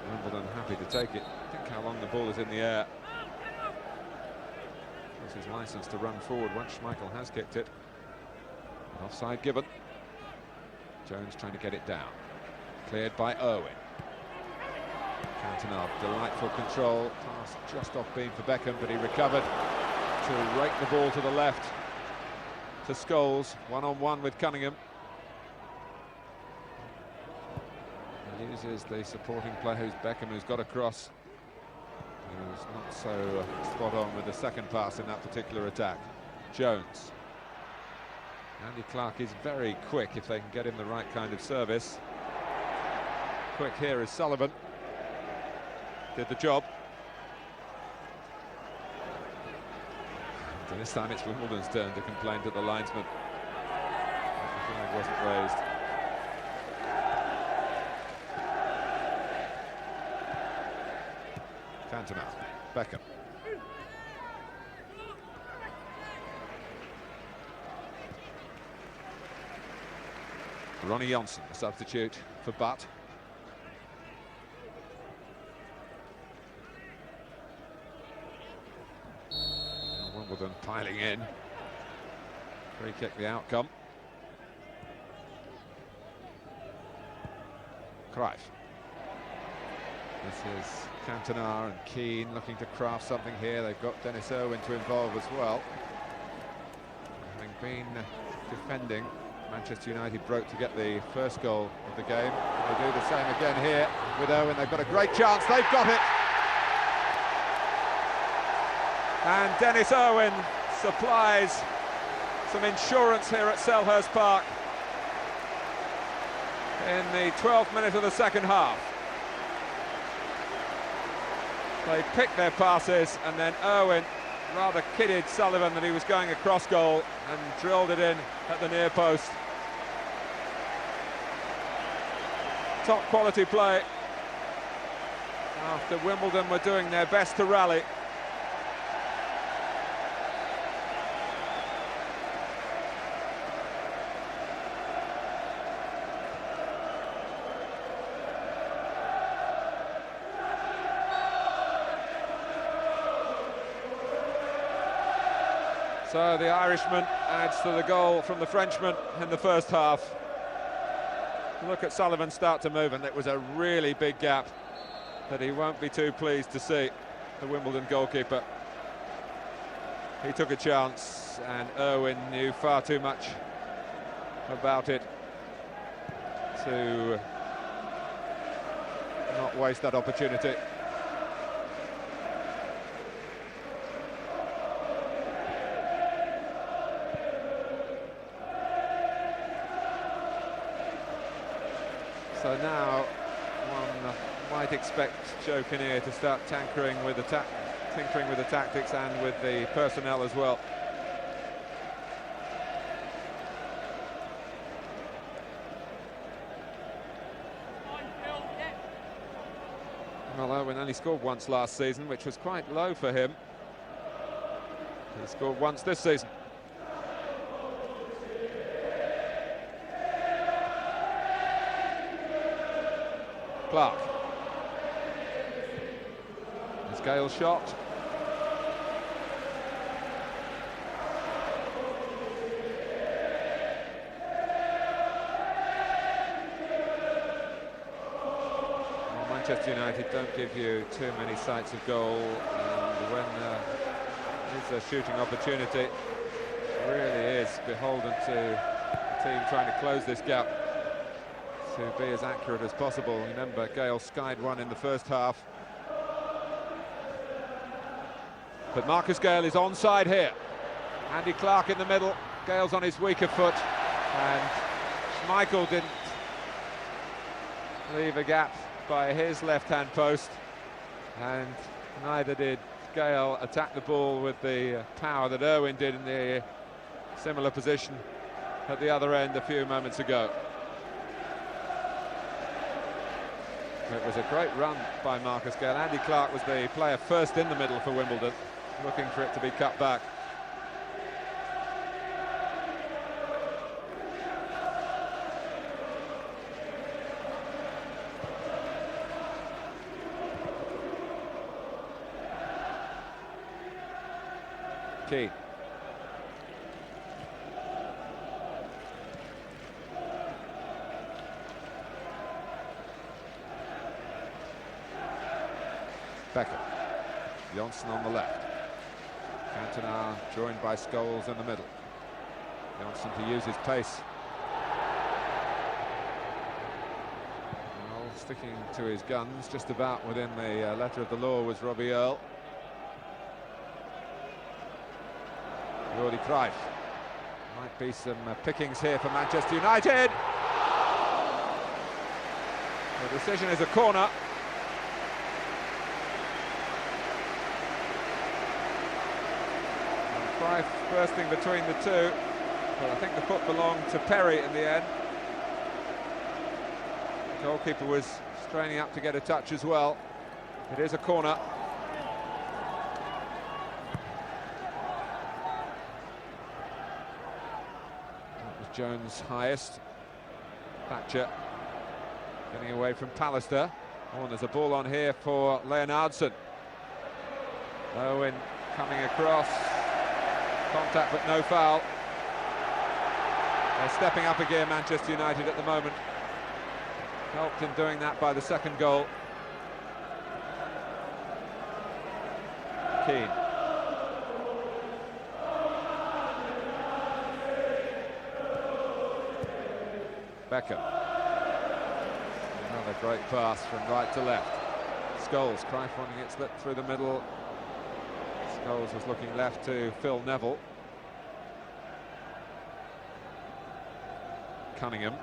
Wimbledon happy to take it. Think how long the ball is in the air. It's his licence to run forward once Schmeichel has kicked it. An offside given. Jones trying to get it down. Cleared by Irwin. Cantona, delightful control. Pass just off beam for Beckham, but he recovered to rake the ball to the left to Scholes. One-on-one with Cunningham. He uses the supporting player who's Beckham, who's got across. He was not so spot on with the second pass in that particular attack. Jones. Andy Clark is very quick if they can get him the right kind of service. Quick here is Sullivan. Did the job. And this time it's Wimbledon's turn to complain to the linesman. The flag wasn't raised. Cantona, Beckham. Ronnie Johnson, the substitute for Butt. Wimbledon piling in. Free kick the outcome. Cruyff. This is Cantona and Keane looking to craft something here. They've got Dennis Irwin to involve as well. Having been defending, Manchester United broke to get the first goal of the game. They do the same again here with Irwin. They've got a great chance. They've got it. And Dennis Irwin supplies some insurance here at Selhurst Park in the 12th minute of the second half. They picked their passes, and then Irwin rather kidded Sullivan that he was going across goal and drilled it in at the near post. top quality play after Wimbledon were doing their best to rally. So the Irishman adds to the goal from the Frenchman in the first half. Look at Sullivan start to move, and it was a really big gap that he won't be too pleased to see, the Wimbledon goalkeeper. He took a chance, and Irwin knew far too much about it to not waste that opportunity. So now one might expect Joe Kinnear to start tinkering with the tactics and with the personnel as well. Well, Owen only scored once last season, which was quite low for him. He scored once this season. Clark. It's Gale's shot. Well, Manchester United don't give you too many sights of goal, and when there's a shooting opportunity, it really is beholden to the team trying to close this gap to be as accurate as possible. Remember, Gale skied one in the first half. But Marcus Gale is onside here. Andy Clark in the middle. Gale's on his weaker foot, and Schmeichel didn't leave a gap by his left-hand post, and neither did Gale attack the ball with the power that Irwin did in the similar position at the other end a few moments ago. It was a great run by Marcus Gale. Andy Clark was the player first in the middle for Wimbledon, looking for it to be cut back. Keane. Beckham. Johnson on the left. Cantona joined by Scholes in the middle. Johnson to use his pace. Well, sticking to his guns, just about within the letter of the law was Robbie Earle. Jordi Cruyff. Might be some pickings here for Manchester United. The decision is a corner. Cruyff bursting between the two, but I think the foot belonged to Perry in the end. The goalkeeper was straining up to get a touch as well. It is a corner. That was Jones' highest. Thatcher getting away from Pallister. Oh, and there's a ball on here for Leonardson. Owen coming across. Contact but no foul. They're stepping up again, Manchester United, at the moment. Helped in doing that by the second goal. Keane. Beckham. Another great pass from right to left. Scholes, Cruyff wanting it slipped through the middle. Scholes was looking left to Phil Neville. Cunningham.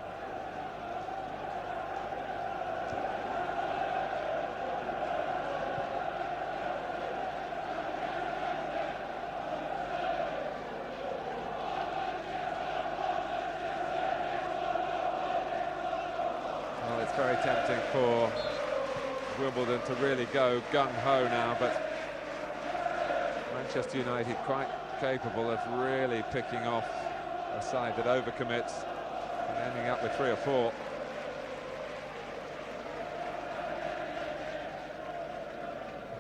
Well, it's very tempting for Wimbledon to really go gung-ho now, but Manchester United quite capable of really picking off a side that overcommits and ending up with 3 or 4.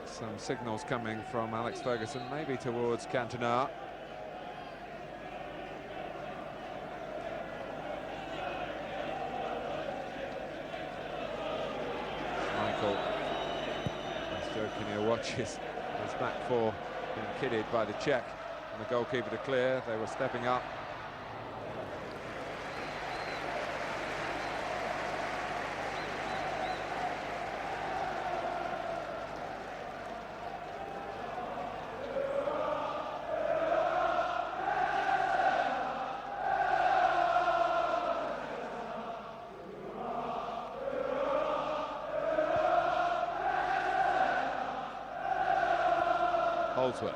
Some signals coming from Alex Ferguson, maybe towards Cantona. Michael, as joking here, watches his back four being kidded by the check and the goalkeeper to clear. They were stepping up. Holdsworth.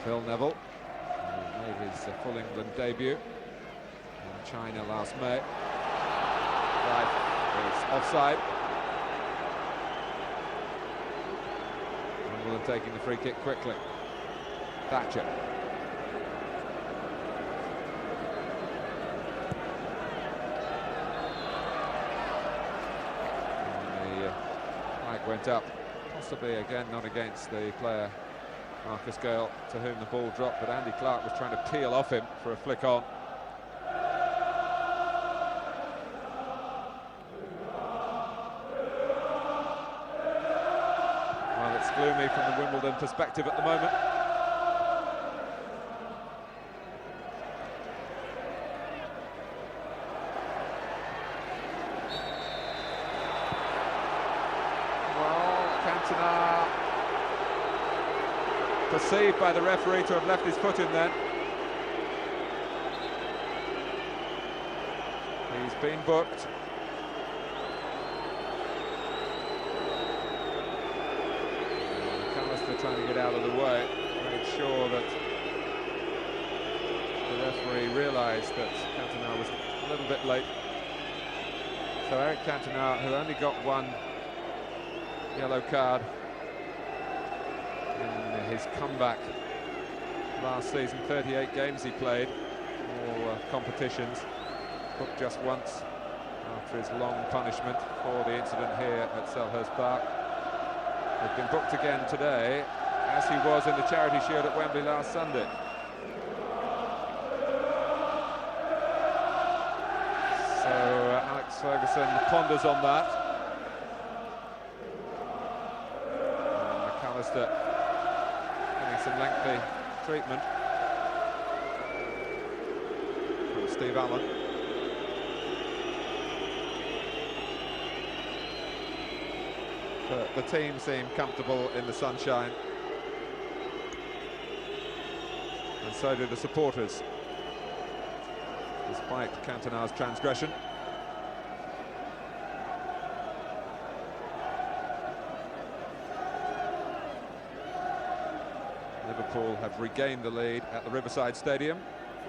Phil Neville, who made his full England debut in China last May. Right, is offside. Wimbledon taking the free kick quickly. Thatcher. Went up, possibly again not against the player Marcus Gale, to whom the ball dropped, but Andy Clark was trying to peel off him for a flick on. Well, it's gloomy from the Wimbledon perspective at the moment. Cantona, perceived by the referee to have left his foot in then. He's been booked. McAllister trying to get out of the way, made sure that the referee realised that Cantona was a little bit late. So Eric Cantona, who only got one yellow card in his comeback last season, 38 games he played, all competitions, booked just once after his long punishment for the incident here at Selhurst Park. He's been booked again today, as he was in the Charity Shield at Wembley last Sunday. So Alex Ferguson ponders on that. Getting some lengthy treatment from Steve Allen. But the team seem comfortable in the sunshine, and so do the supporters, despite Cantona's transgression. Liverpool have regained the lead at the Riverside Stadium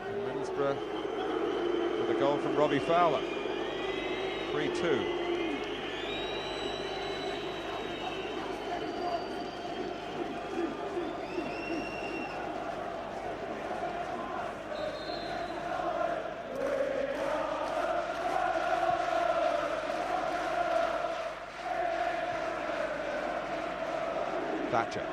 in Middlesbrough with a goal from Robbie Fowler. 3-2. Thatcher.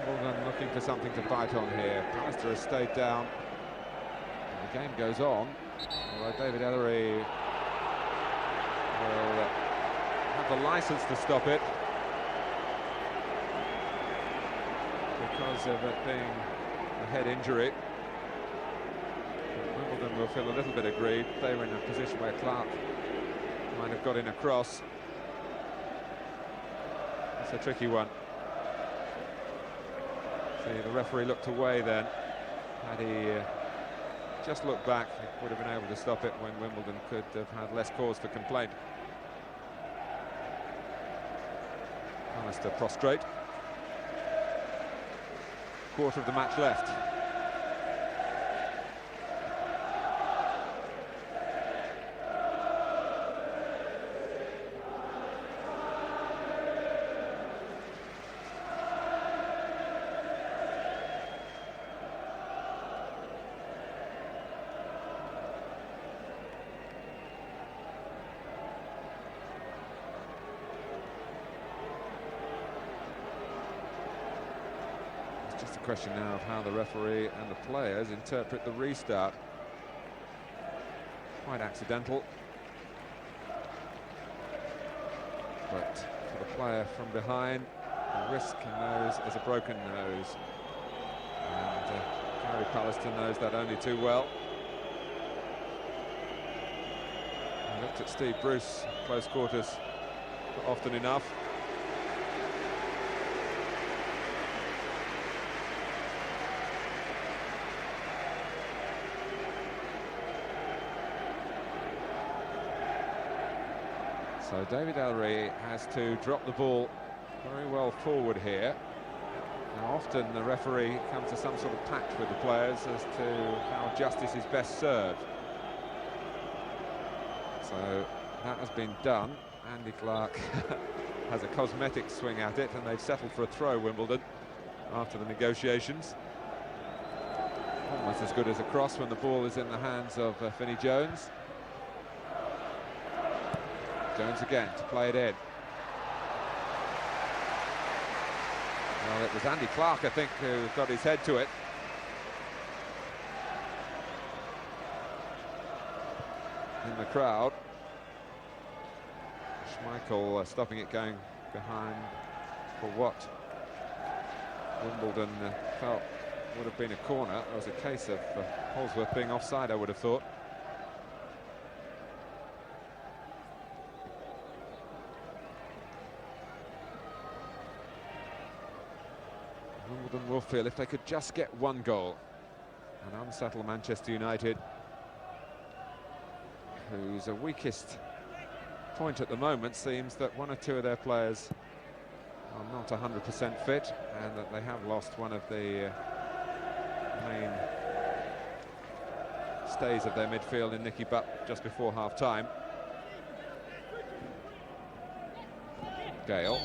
Wimbledon looking for something to bite on here. Pallister has stayed down. And the game goes on. Although David Ellery will have the licence to stop it because of it being a head injury. But Wimbledon will feel a little bit aggrieved. They were in a position where Clark might have got in across. It's a tricky one. See, the referee looked away then. Had he just looked back, he would have been able to stop it when Wimbledon could have had less cause for complaint. Pallister prostrate. Quarter of the match left. Just a question now of how the referee and the players interpret the restart. Quite accidental. But for the player from behind, the risk in those is a broken nose. And Gary Pallister knows that only too well. I looked at Steve Bruce, close quarters, often enough. So David Ellery has to drop the ball very well forward here. Now often the referee comes to some sort of pact with the players as to how justice is best served. So that has been done. Andy Clark has a cosmetic swing at it, and they've settled for a throw, Wimbledon, after the negotiations. Almost as good as a cross when the ball is in the hands of Vinnie Jones. Jones again to play it in. Well, it was Andy Clark, I think, who got his head to it. In the crowd. Schmeichel stopping it going behind for what Wimbledon felt would have been a corner. It was a case of Holsworth being offside, I would have thought. Wimbledon will feel if they could just get one goal and unsettle Manchester United, whose weakest point at the moment seems that one or two of their players are not 100% fit, and that they have lost one of the main stays of their midfield in Nicky Butt just before half-time. Gale.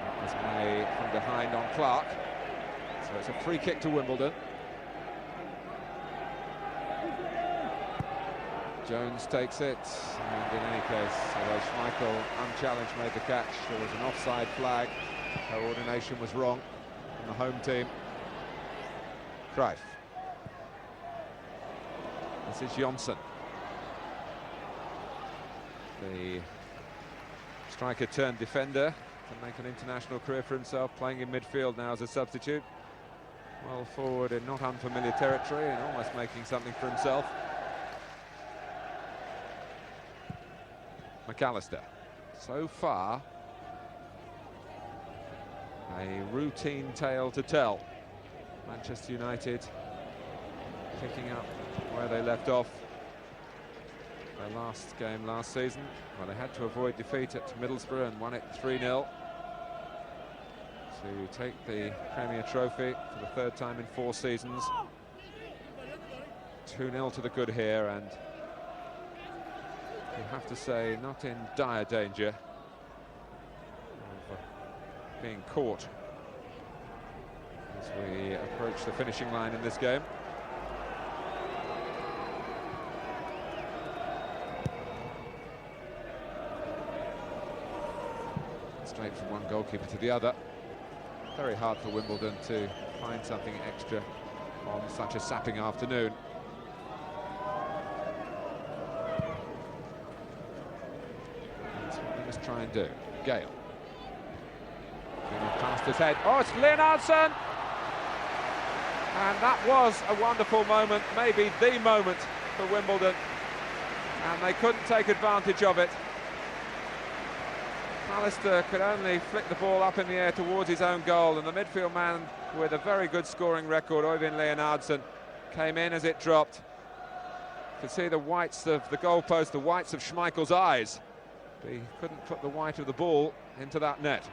That was made from behind on Clark. So it's a free kick to Wimbledon. Jones takes it, and in any case, although Schmeichel unchallenged made the catch, there was an offside flag. Coordination was wrong from the home team. Cruyff. This is Johnson. The striker turned defender to make an international career for himself, playing in midfield now as a substitute. Well forward in not unfamiliar territory and almost making something for himself. McAllister. So far, a routine tale to tell. Manchester United picking up where they left off their last game last season. Well, they had to avoid defeat at Middlesbrough and won it 3-0 to take the Premier Trophy for the third time in 4 seasons. 2-0 to the good here, and you have to say, not in dire danger of being caught as we approach the finishing line in this game. Straight from one goalkeeper to the other. Very hard for Wimbledon to find something extra on such a sapping afternoon. Try and do. Gale. Past his head. Oh, it's Leonardson! And that was a wonderful moment, maybe the moment for Wimbledon. And they couldn't take advantage of it. Pallister could only flick the ball up in the air towards his own goal, and the midfield man with a very good scoring record, Øyvind Leonardson, came in as it dropped. You could see the whites of the goalpost, the whites of Schmeichel's eyes. He couldn't put the white of the ball into that net.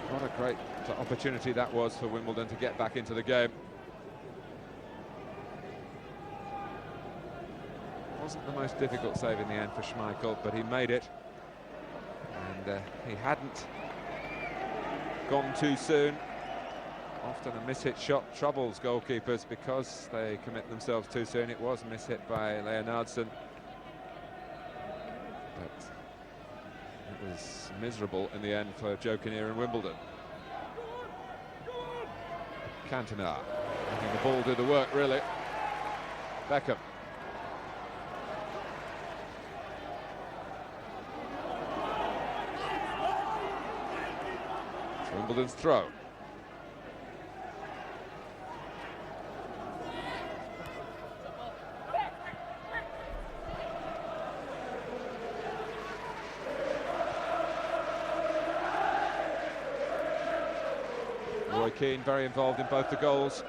What a great opportunity that was for Wimbledon to get back into the game. Wasn't the most difficult save in the end for Schmeichel, but he made it. And he hadn't gone too soon. Often a mishit shot troubles goalkeepers because they commit themselves too soon. It was mishit by Leonardson, but was miserable in the end for Joe Kinnear in Wimbledon. Cantona letting the ball do the work, really. Beckham. It's Wimbledon's throw. Roy Keane very involved in both the goals.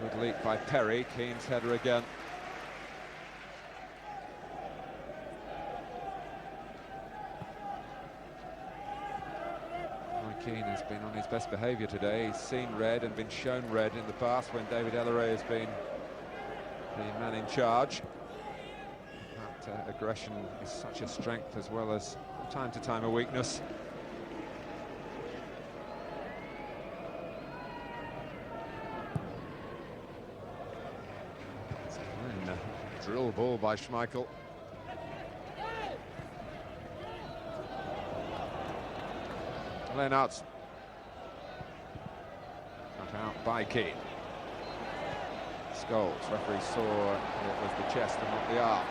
Good leak by Perry, Keane's header again. Roy Keane has been on his best behaviour today. He's seen red and been shown red in the past when David Elleray has been the man in charge. That aggression is such a strength as well as from time to time a weakness. Drill ball by Schmeichel. Lennart's cut out by Keane. Scholes, referee saw it was the chest and not the arm.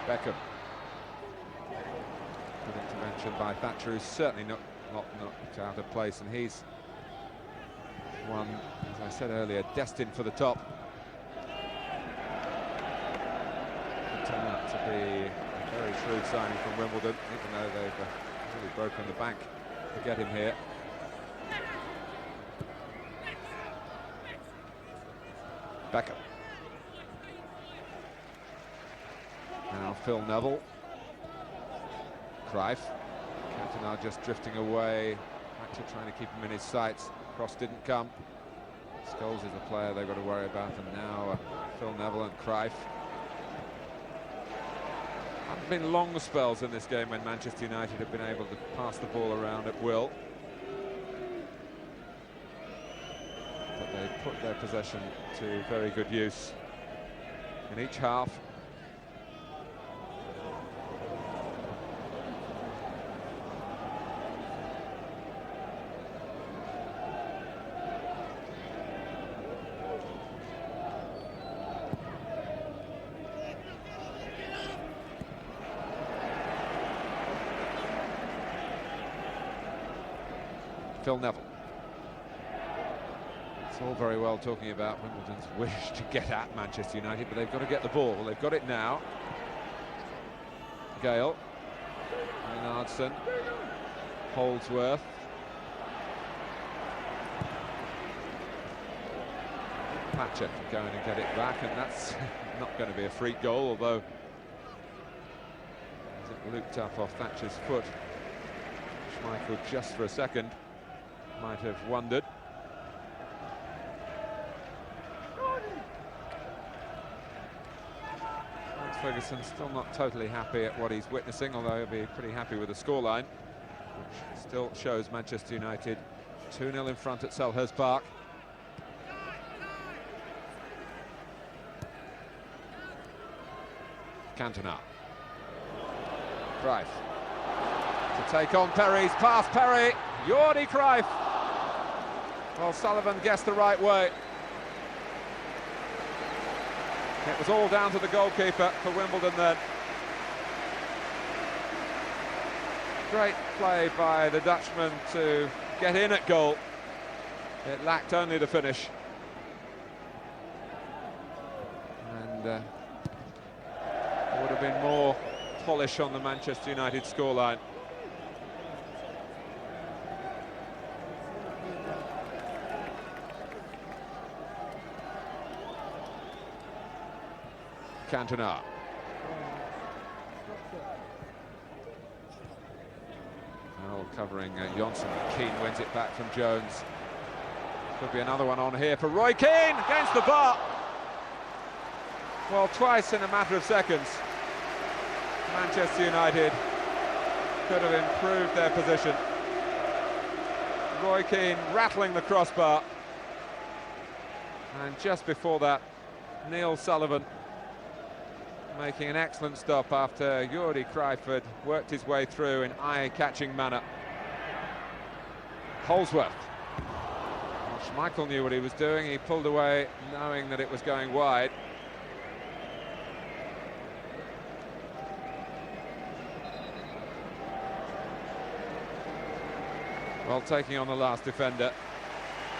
Beckham. Good intervention by Thatcher, who's certainly not knocked out of place, and he's one, as I said earlier, destined for the top. Turned out to be a very shrewd signing from Wimbledon, even though they've really broken the bank to get him here. Beckham. Now Phil Neville. Cruyff. Cantona just drifting away. Actually trying to keep him in his sights. Cross didn't come. Scholes is a player they've got to worry about, and now Phil Neville and Cruyff. There have been long spells in this game when Manchester United have been able to pass the ball around at will. But they put their possession to very good use in each half. Phil Neville. It's all very well talking about Wimbledon's wish to get at Manchester United, but they've got to get the ball. Well, they've got it now. Gale. Lennartson. Holdsworth. Thatcher can go in and get it back, and that's not going to be a freak goal, although as it looped up off Thatcher's foot, Schmeichel just for a second might have wondered. Alex Ferguson still not totally happy at what he's witnessing, although he'll be pretty happy with the scoreline, which still shows Manchester United 2-0 in front at Selhurst Park. Cantona. Cruyff to take on Perry's pass. Perry, Jordi Cruyff. Well, Sullivan guessed the right way. It was all down to the goalkeeper for Wimbledon then. Great play by the Dutchman to get in at goal. It lacked only the finish. And there would have been more polish on the Manchester United scoreline. Cantona. Well, covering Johnson. Keane wins it back from Jones. Could be another one on here for Roy Keane against the bar. Well, twice in a matter of seconds, Manchester United could have improved their position. Roy Keane rattling the crossbar. And just before that, Neil Sullivan making an excellent stop after Jordi Cruijff had worked his way through in eye-catching manner. Holsworth. Well, Schmeichel knew what he was doing. He pulled away knowing that it was going wide. Well, taking on the last defender.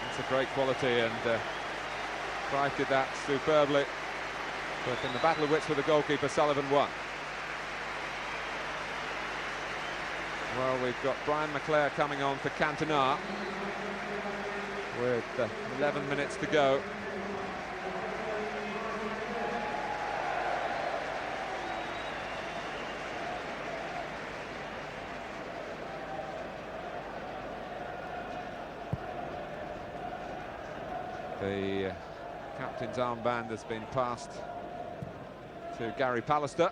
It's a great quality, and Cruijff did that superbly. But in the battle of wits with the goalkeeper, Sullivan won. Well, we've got Brian McClare coming on for Cantona with 11 minutes to go. The captain's armband has been passed to Gary Pallister.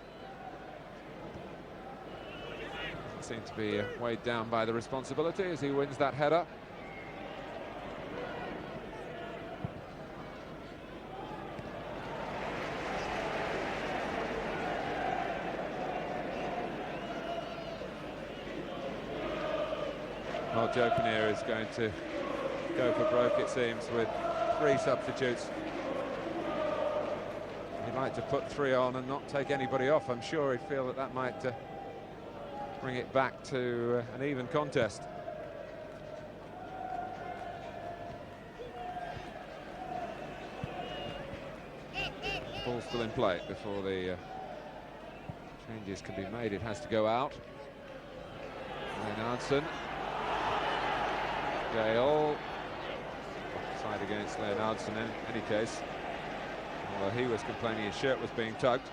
Doesn't seem to be weighed down by the responsibility as he wins that header. Well, Joe Kinnear is going to go for broke, it seems, with 3 substitutes. He'd like to put 3 on and not take anybody off. I'm sure he'd feel that that might bring it back to an even contest. Ball still in play before the changes can be made. It has to go out. Leonardson. Gale. Offside against Leonardson in any case. Although he was complaining his shirt was being tugged.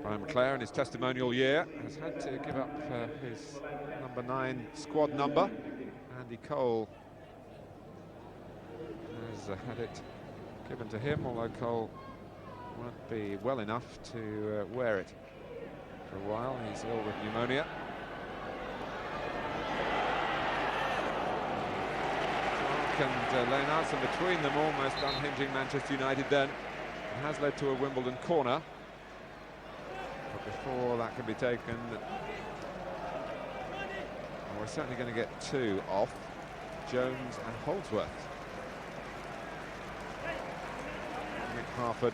Brian McClare in his testimonial year has had to give up his number 9 squad number. Andy Cole has had it given to him, although Cole won't be well enough to wear it for a while. He's ill with pneumonia. And Leonardson between them, almost unhinging Manchester United then. It has led to a Wimbledon corner. But before that can be taken, we're certainly going to get 2 off, Jones and Holdsworth. Mick Harford,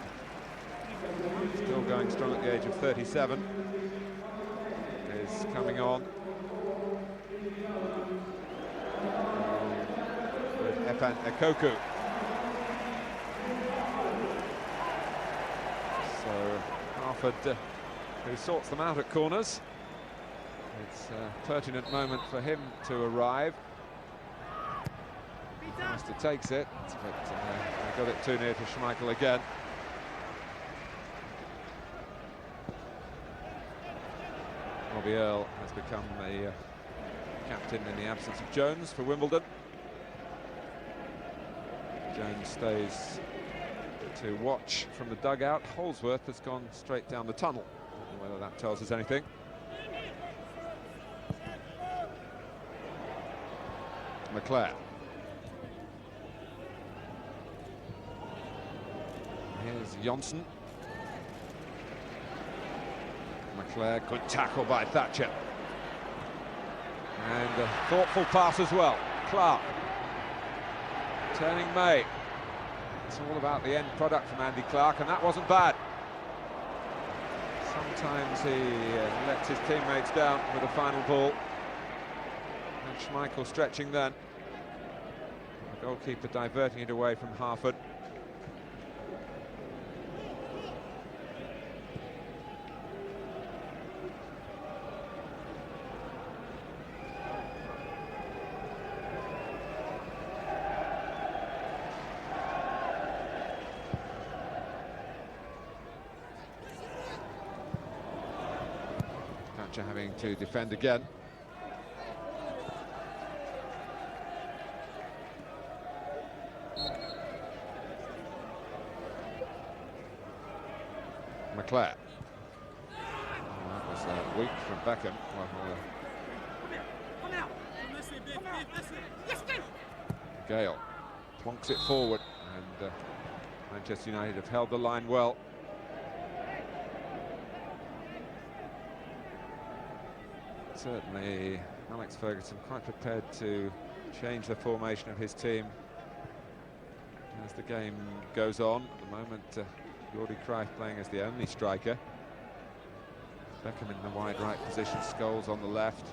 still going strong at the age of 37, is coming on. With Efan Ekoku. So Harford, who sorts them out at corners. It's a pertinent moment for him to arrive. Master takes it, but they got it too near to Schmeichel again. Robbie Earle has become a captain in the absence of Jones for Wimbledon. Jones stays to watch from the dugout. Holsworth has gone straight down the tunnel. I don't know whether that tells us anything. McClare. Here's Johnson. McClare, good tackle by Thatcher. And a thoughtful pass as well. Clark. Turning May. It's all about the end product from Andy Clark, and that wasn't bad. Sometimes he lets his teammates down with a final ball. And Schmeichel stretching then. The goalkeeper diverting it away from Harford. Having to defend again. McClare. That was weak from Beckham. Well, Gale plonks it forward, and Manchester United have held the line well. Certainly Alex Ferguson quite prepared to change the formation of his team as the game goes on. At the moment, Jordi Cruyff playing as the only striker. Beckham in the wide right position, Scholes on the left.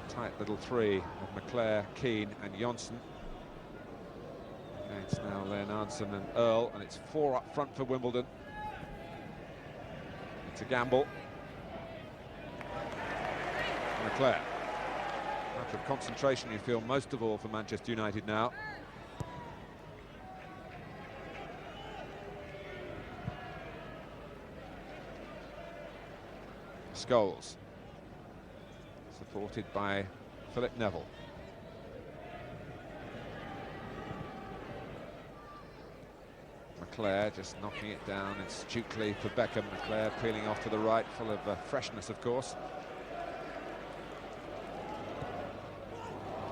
Tight little three of McClair, Keane and Johnson. It's now Leonardson and Earl, and it's 4 up front for Wimbledon. It's a gamble. McClair. Matter of concentration, you feel, most of all for Manchester United now. Scholes, supported by Philip Neville. McClair just knocking it down astutely for Beckham. McClair peeling off to the right, full of freshness, of course.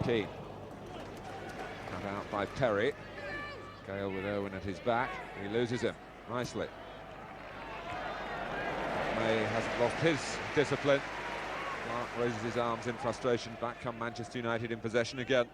Keane, cut out by Perry. Gale with Owen at his back. He loses him nicely. May hasn't lost his discipline. Clark raises his arms in frustration. Back come Manchester United in possession again.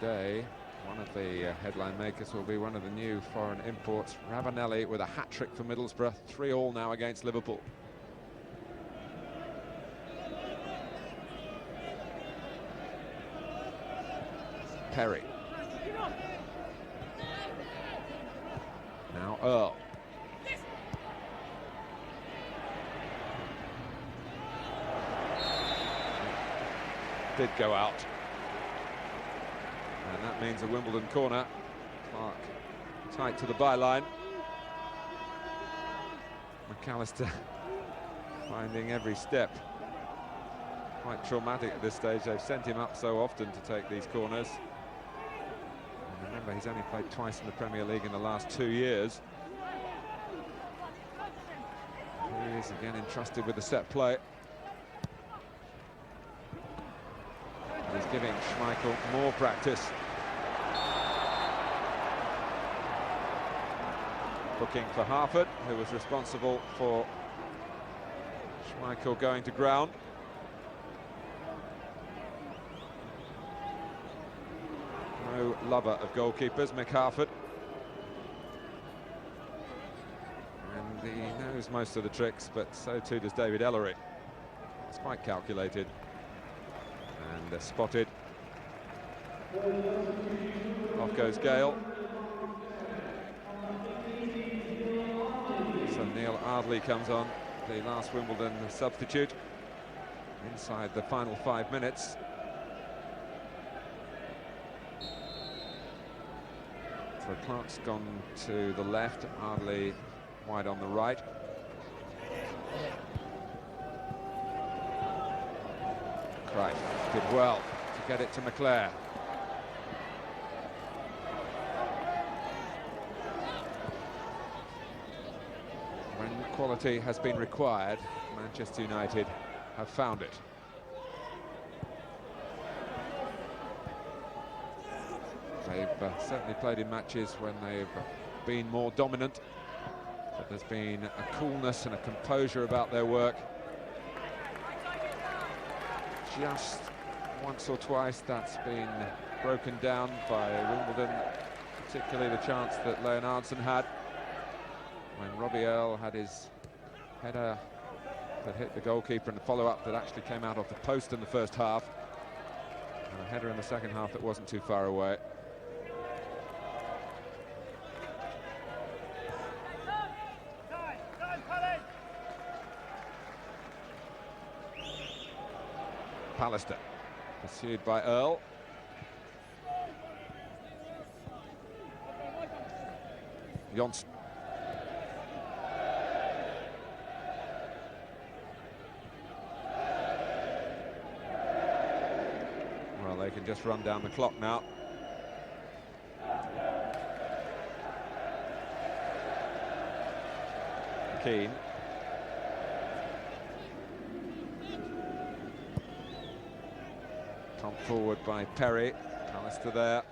Day, one of the headline makers will be one of the new foreign imports, Ravanelli, with a hat-trick for Middlesbrough. 3-3 now against Liverpool. Perry. Now Earl. Did go out. And that means a Wimbledon corner. Clark tight to the byline. McAllister finding every step quite traumatic at this stage. They've sent him up so often to take these corners. And remember, he's only played twice in the Premier League in the last 2 years. He is again entrusted with the set play. He's giving Schmeichel more practice. Booking for Harford, who was responsible for Schmeichel going to ground. No lover of goalkeepers, Mick Harford. And he knows most of the tricks, but so too does David Ellery. It's quite calculated. And spotted. Off goes Gale. So Neil Ardley comes on, the last Wimbledon substitute, inside the final 5 minutes. So Clark's gone to the left, Ardley wide on the right. Cruyff did well to get it to McClair. When quality has been required, Manchester United have found it. They've certainly played in matches when they've been more dominant, but there's been a coolness and a composure about their work. Just once or twice that's been broken down by Wimbledon, particularly the chance that Leonardson had when Robbie Earle had his header that hit the goalkeeper, and the follow-up that actually came out off the post in the first half, and a header in the second half that wasn't too far away. McAllister, pursued by Earl. Johnson. Well, they can just run down the clock now. Keane. Come forward by Perry. McAllister there.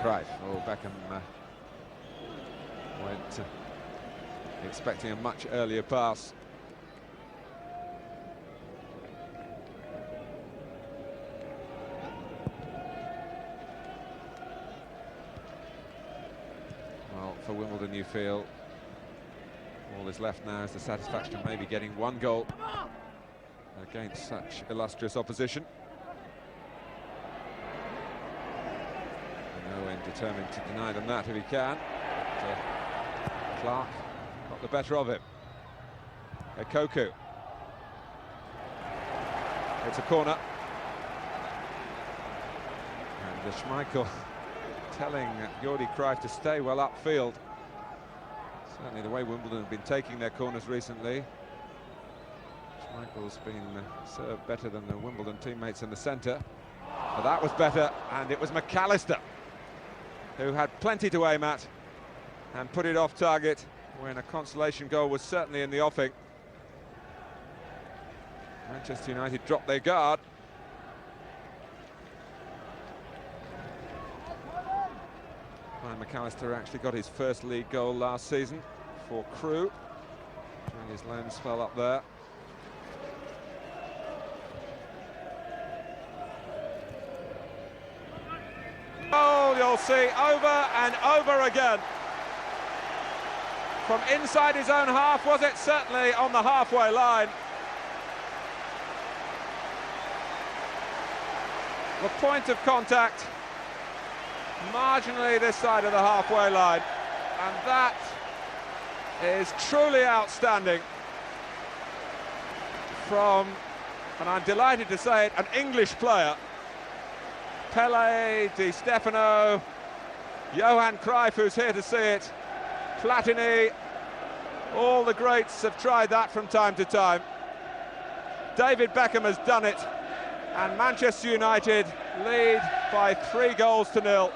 Right, oh, Beckham went expecting a much earlier pass. Well, for Wimbledon, you feel all is left now is the satisfaction of maybe getting one goal against such illustrious opposition. Determined to deny them that if he can. But, Clark got the better of him. Koku. It's a corner. And Schmeichel telling Jordi Cruyff to stay well upfield. Certainly the way Wimbledon have been taking their corners recently. Schmeichel's been served better than the Wimbledon teammates in the centre. But that was better, and it was McAllister who had plenty to aim at and put it off target when a consolation goal was certainly in the offing. Manchester United dropped their guard. Well, McAllister actually got his first league goal last season for Crewe during his loan spell up there. You'll see over and over again. From inside his own half, was it? Certainly on the halfway line. The point of contact, marginally this side of the halfway line. And that is truly outstanding from, and I'm delighted to say it, an English player. Pele, Di Stefano, Johan Cruyff, who's here to see it, Platini, all the greats have tried that from time to time. David Beckham has done it, and Manchester United lead by 3-0.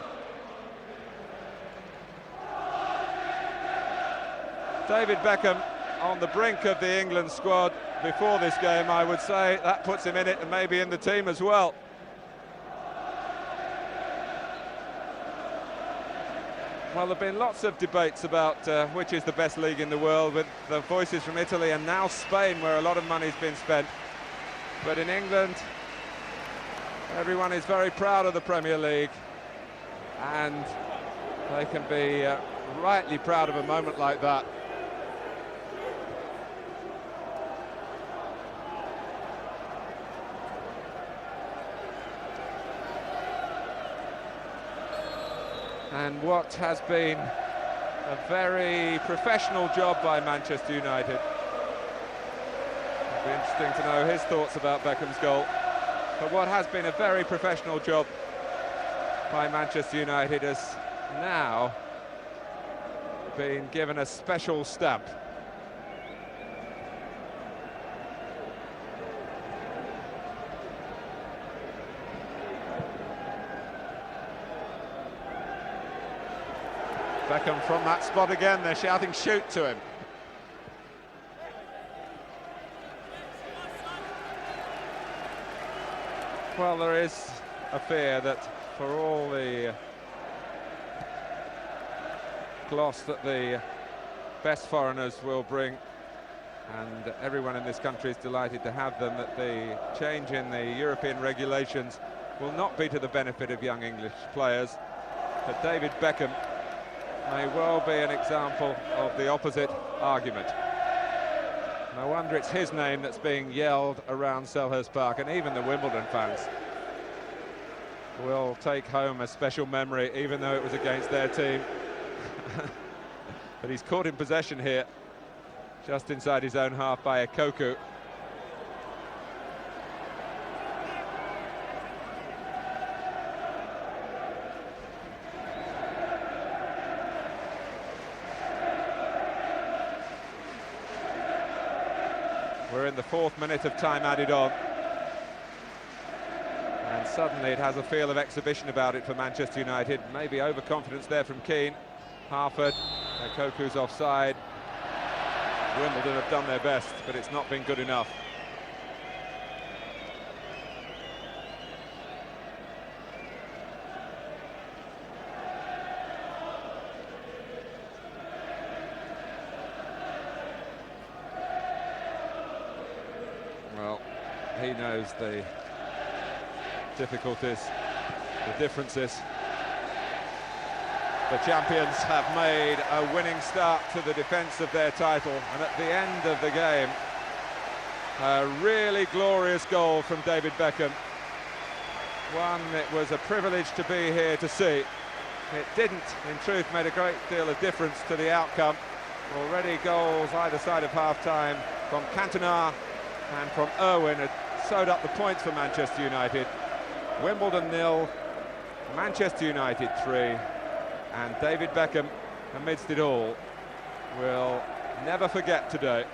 David Beckham on the brink of the England squad before this game, I would say. That puts him in it and maybe in the team as well. Well, there have been lots of debates about which is the best league in the world, with the voices from Italy and now Spain, where a lot of money's been spent. But in England, everyone is very proud of the Premier League, and they can be rightly proud of a moment like that. And what has been a very professional job by Manchester United. It'll be interesting to know his thoughts about Beckham's goal. But what has been a very professional job by Manchester United has now been given a special stamp. Beckham from that spot again, they're shouting shoot to him. Well, there is a fear that for all the gloss that the best foreigners will bring, and everyone in this country is delighted to have them, that the change in the European regulations will not be to the benefit of young English players. But David Beckham may well be an example of the opposite argument. No wonder it's his name that's being yelled around Selhurst Park, and even the Wimbledon fans will take home a special memory, even though it was against their team. But he's caught in possession here, just inside his own half by a Koku. We're in the 4th minute of time added on. And suddenly it has a feel of exhibition about it for Manchester United. Maybe overconfidence there from Keane. Harford, Koku's offside. Wimbledon have done their best, but it's not been good enough. Well, he knows the difficulties, the differences. The champions have made a winning start to the defence of their title, and at the end of the game, a really glorious goal from David Beckham. One it was a privilege to be here to see. It didn't, in truth, make a great deal of difference to the outcome. Already goals either side of half-time from Cantona and from Irwin had sewed up the points for Manchester United. Wimbledon 0, Manchester United 3. And David Beckham, amidst it all, will never forget today.